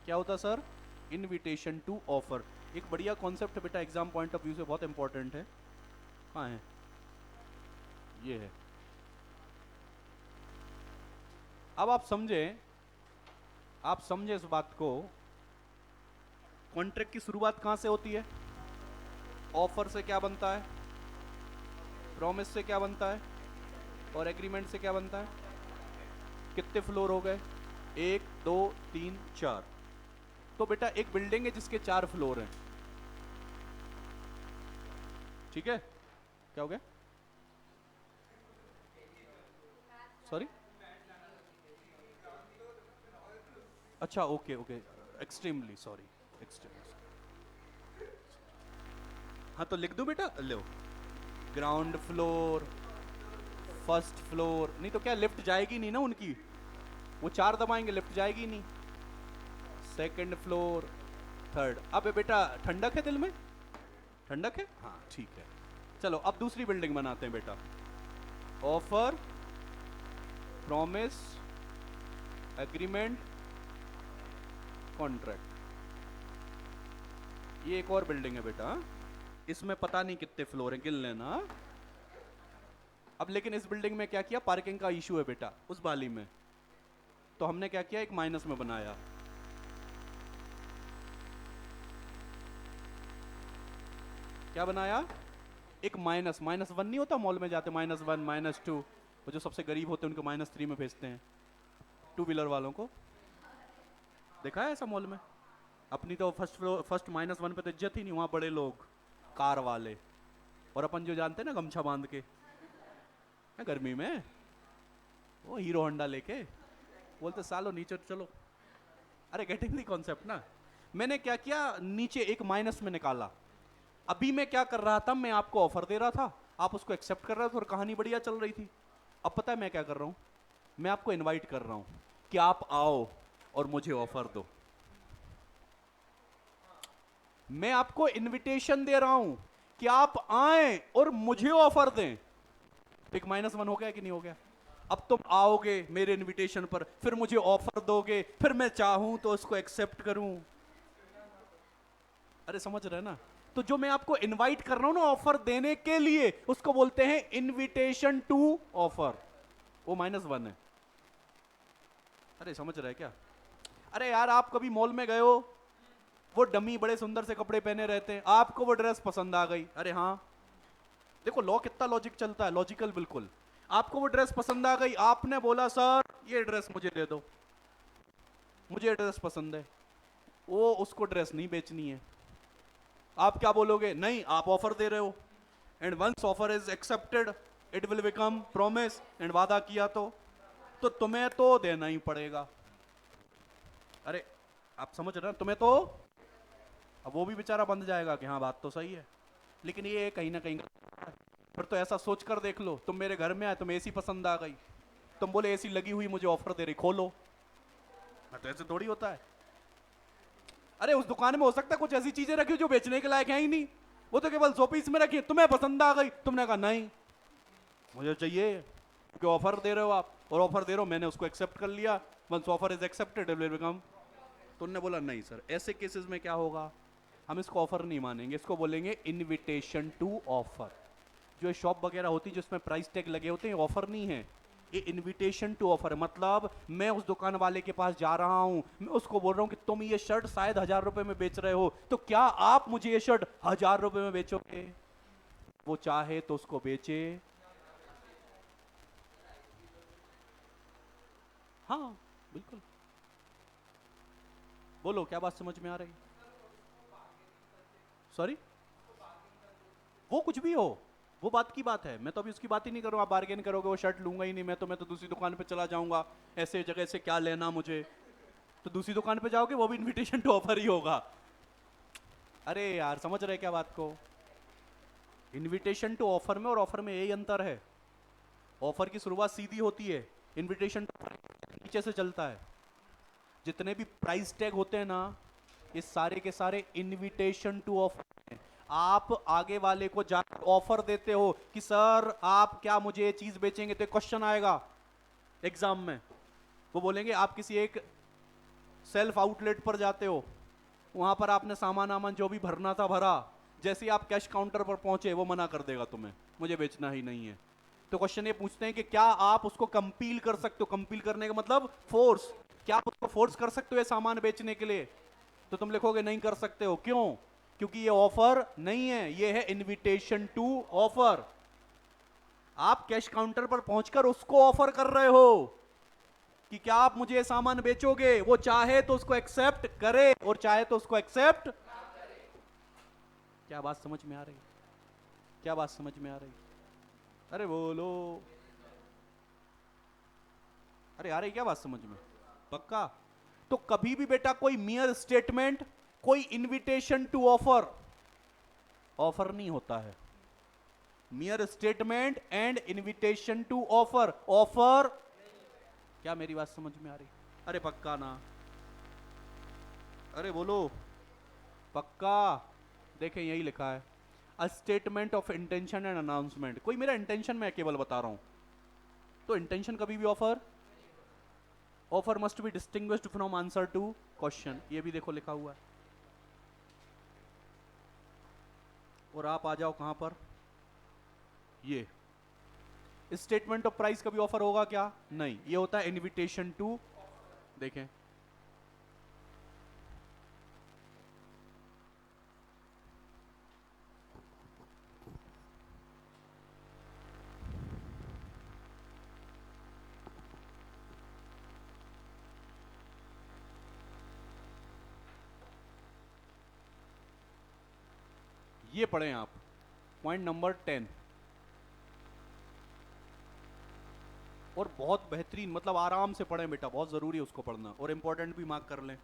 क्या होता सर, इनविटेशन टू ऑफर। एक बढ़िया कॉन्सेप्ट बेटा एग्जाम पॉइंट ऑफ व्यू से बहुत इंपॉर्टेंट है। कहाँ है, ये है। अब आप समझे इस बात को, कॉन्ट्रैक्ट की शुरुआत कहां से होती है, ऑफर से क्या बनता है, प्रॉमिस से क्या बनता है, और एग्रीमेंट से क्या बनता है। कितने फ्लोर हो गए, 1 2 3 4। तो बेटा एक बिल्डिंग है जिसके 4 फ्लोर हैं, ठीक है। क्या हो गया, सॉरी, अच्छा okay okay, extremely sorry, extremely. हाँ तो लिख दो बेटा, लो, ग्राउंड फ्लोर, फर्स्ट फ्लोर, नहीं तो क्या लिफ्ट जाएगी नहीं ना उनकी, वो 4 दबाएंगे लिफ्ट जाएगी नहीं। Second floor, third. अब बेटा ठंडक है दिल में, ठंडक है, हाँ ठीक है। चलो अब दूसरी बिल्डिंग बनाते हैं बेटा, ऑफर, प्रॉमिस, एग्रीमेंट, कॉन्ट्रैक्ट। ये एक और बिल्डिंग है बेटा, इसमें पता नहीं कितने फ्लोर हैं, गिन लेना। अब लेकिन इस बिल्डिंग में क्या किया, पार्किंग का इशू है बेटा उस वाली में, तो हमने क्या किया, एक माइनस में बनाया। क्या बनाया, एक माइनस, -1 नहीं होता मॉल में जाते, -1 -2, वो जो सबसे गरीब होते हैं उनको -3 में भेजते हैं, 2 व्हीलर वालों को। देखा है ऐसा मॉल में। अपनी तो फर्स्ट फ्लोर, फर्स्ट -1 पे तो इज्जत ही नहीं, वहां बड़े लोग, कार वाले, और अपन जो जानते हैं ना गमछा बांध के गर्मी में, वो हीरो होंडा लेके बोलते सालो नीचे चलो। अरे गेटिंग दी कॉन्सेप्ट ना। मैंने क्या किया, नीचे एक माइनस में निकाला। अभी मैं क्या कर रहा था, मैं आपको ऑफर दे रहा था, आप उसको एक्सेप्ट कर रहे थे और कहानी बढ़िया चल रही थी। अब पता है मैं क्या कर रहा हूं, मैं आपको इनवाइट कर रहा हूं कि आप आओ और मुझे ऑफर दो। मैं आपको इनविटेशन दे रहा हूं कि आप आए और मुझे ऑफर दें। एक -1 हो गया कि नहीं हो गया। अब तुम आओगे मेरे इनविटेशन पर, फिर मुझे ऑफर दोगे, फिर मैं चाहूं तो उसको एक्सेप्ट करूं। अरे समझ रहे ना। तो जो मैं आपको इनवाइट कर रहा हूं ना ऑफर देने के लिए, उसको बोलते हैं इनविटेशन टू ऑफर। वो -1 है। अरे समझ रहे क्या। अरे यार आप कभी मॉल में गए हो, वो डमी बड़े सुंदर से कपड़े पहने रहते हैं, आपको वो ड्रेस पसंद आ गई, अरे हाँ, देखो लॉ कितना लॉजिक चलता है, लॉजिकल बिल्कुल। आपको वो ड्रेस पसंद आ गई, आपने बोला सर ये ड्रेस मुझे दे दो, मुझे ये ड्रेस पसंद है। वो उसको ड्रेस नहीं बेचनी है। आप क्या बोलोगे, नहीं आप ऑफर दे रहे हो, and once offer is accepted it will become promise, and वादा किया तो तुम्हें तो देना ही पड़ेगा। अरे आप समझ रहे हो, तुम्हें तो, अब वो भी बेचारा बंद जाएगा कि हाँ बात तो सही है, लेकिन ये कहीं ना कहीं। फिर तो ऐसा सोच कर देख लो, तुम मेरे घर में आए, तुम्हें एसी पसंद आ गई, तुम बोले एसी लगी हुई मुझे ऑफर दे रही, खोलो। तो ऐसे थोड़ी होता है। अरे उस दुकान में हो सकता है कुछ ऐसी चीजें रखी जो बेचने के लायक है ही नहीं, वो तो केवल 100 पीस में रखी, तुम्हें पसंद आ गई, तुमने कहा नहीं मुझे चाहिए, क्योंकि ऑफर दे रहे हो आप, और ऑफर दे रहे हो, मैंने उसको एक्सेप्ट कर लिया, once offer is accepted it will become. तुमने बोला नहीं सर, ऐसे केसेस में क्या होगा, हम इसको ऑफर नहीं मानेंगे, इसको बोलेंगे इनविटेशन टू ऑफर। जो शॉप वगैरह होती है जिसमें प्राइस टैग लगे होते हैं, ऑफर नहीं है, ये इनविटेशन टू ऑफर है। मतलब मैं उस दुकान वाले के पास जा रहा हूं, मैं उसको बोल रहा हूं कि तुम ये शर्ट शायद 1000 रुपए में बेच रहे हो, तो क्या आप मुझे ये शर्ट 1000 रुपए में बेचोगे। वो चाहे तो उसको बेचे। हाँ बिल्कुल। बोलो क्या बात समझ में आ रही। सॉरी, वो कुछ भी हो, वो बात की बात है, मैं तो अभी उसकी बात ही नहीं कर रहा हूँ। आप बार्गेन करोगे वो शर्ट लूंगा ही नहीं, मैं तो दूसरी दुकान पे चला जाऊंगा, ऐसे जगह से क्या लेना मुझे। तो दूसरी दुकान पे जाओगे वो भी इनविटेशन टू ऑफर ही होगा। अरे यार समझ रहे क्या बात को? इनविटेशन टू ऑफर में और ऑफर में यही अंतर है। ऑफर की शुरुआत सीधी होती है, इनविटेशन टू नीचे से चलता है। जितने भी प्राइस टैग होते हैं ना, ये सारे के सारे इनविटेशन टू ऑफर हैं। आप आगे वाले को जाकर ऑफर देते हो कि सर आप क्या मुझे ये चीज बेचेंगे, तो क्वेश्चन आएगा एग्जाम में। वो बोलेंगे आप किसी एक सेल्फ आउटलेट पर जाते हो, वहां पर आपने सामान आमान जो भी भरना था भरा, जैसे ही आप कैश काउंटर पर पहुंचे वो मना कर देगा तुम्हें, मुझे बेचना ही नहीं है। तो क्वेश्चन ये पूछते हैं कि क्या आप उसको कंपील कर सकते हो? कंपील करने का मतलब फोर्स। क्या आप उसको फोर्स कर सकते हो ये सामान बेचने के लिए? तो तुम लिखोगे नहीं कर सकते हो। क्यों? क्योंकि ये ऑफर नहीं है, ये है इनविटेशन टू ऑफर। आप कैश काउंटर पर पहुंचकर उसको ऑफर कर रहे हो कि क्या आप मुझे ये सामान बेचोगे। वो चाहे तो उसको एक्सेप्ट करे और चाहे तो उसको एक्सेप्ट। क्या बात समझ में आ रही? क्या बात समझ में आ रही? अरे बोलो। अरे आ रही क्या बात समझ में? पक्का? तो कभी भी बेटा कोई मियर स्टेटमेंट, कोई इनविटेशन टू ऑफर ऑफर नहीं होता है। Mere statement and invitation to offer offer. क्या मेरी बात समझ में आ रही? अरे पक्का ना? अरे बोलो पक्का। देखें यही लिखा है, a statement of intention and announcement. कोई मेरा इंटेंशन मैं केवल बता रहा हूं, तो इंटेंशन कभी भी offer. Offer must be distinguished from answer to question, ये भी देखो लिखा हुआ है। और आप आ जाओ कहां पर, ये स्टेटमेंट ऑफ प्राइस कभी ऑफर होगा क्या? नहीं, ये होता है इनविटेशन टू। देखें ये पढ़ें आप, पॉइंट नंबर 10। और बहुत बेहतरीन, मतलब आराम से पढ़ें बेटा, बहुत जरूरी है उसको पढ़ना, और इंपॉर्टेंट भी मार्क कर लें।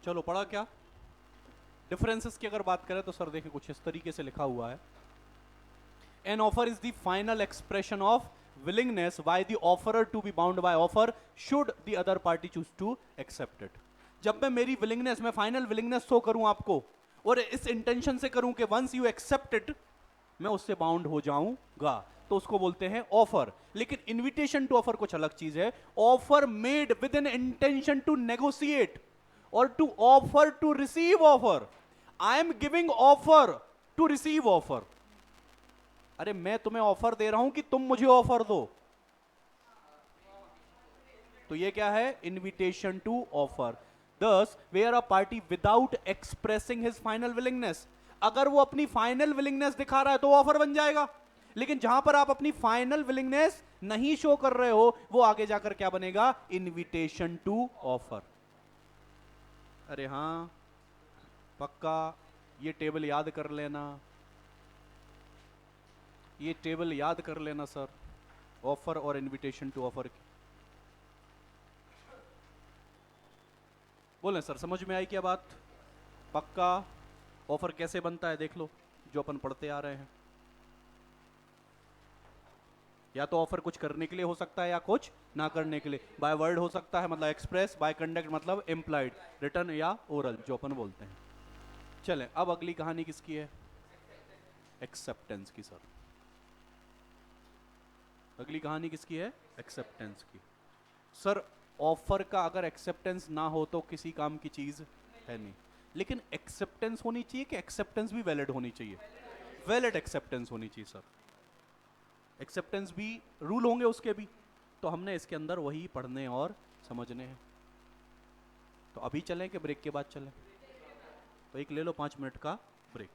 चलो पढ़ा क्या? डिफरेंसेस की अगर बात करें तो सर देखिए कुछ इस तरीके से लिखा हुआ है, an offer is the final expression of willingness by the offerer to be bound by offer should the other party choose to accept it। जब मैं मेरी willingness, मैं फाइनल willingness शो करूं आपको, और इस इंटेंशन से करूं कि once you accept it मैं उससे बाउंड हो जाऊंगा, तो उसको बोलते हैं ऑफर। लेकिन इनविटेशन टू ऑफर कुछ अलग चीज है। Offer made with an intention to negotiate और to offer to receive offer. I am giving offer to receive offer. अरे मैं तुम्हें ऑफर दे रहा हूं कि तुम मुझे ऑफर दो, तो ये क्या है? Invitation to offer. Thus where a party without expressing his final willingness. अगर वो अपनी फाइनल विलिंगनेस दिखा रहा है तो ऑफर बन जाएगा, लेकिन जहां पर आप अपनी फाइनल विलिंगनेस नहीं शो कर रहे हो वो आगे जाकर क्या बनेगा, इनविटेशन टू ऑफर। अरे हां पक्का, ये टेबल याद कर लेना, ये टेबल याद कर लेना सर, ऑफर और इनविटेशन टू ऑफर की। बोलें सर समझ में आई क्या बात? पक्का ऑफर कैसे बनता है देख लो, जो अपन पढ़ते आ रहे हैं। या तो ऑफर कुछ करने के लिए हो सकता है या कुछ ना करने के लिए। बाय वर्ड हो सकता है मतलब एक्सप्रेस, बाय कंडक्ट मतलब इम्प्लाइड, रिटर्न या ओरल जो अपन बोलते हैं। चलें अब अगली कहानी किसकी है? एक्सेप्टेंस की सर। अगली कहानी किसकी है? एक्सेप्टेंस की। सर ऑफर का अगर एक्सेप्टेंस ना हो तो किसी काम की चीज है नहीं, लेकिन एक्सेप्टेंस होनी चाहिए कि एक्सेप्टेंस भी वैलिड होनी चाहिए? वैलिड एक्सेप्टेंस होनी चाहिए सर। एक्सेप्टेंस भी रूल होंगे उसके भी, तो हमने इसके अंदर वही पढ़ने और समझने हैं। तो अभी चलें कि ब्रेक के बाद चलें? तो एक ले लो 5 मिनट का ब्रेक।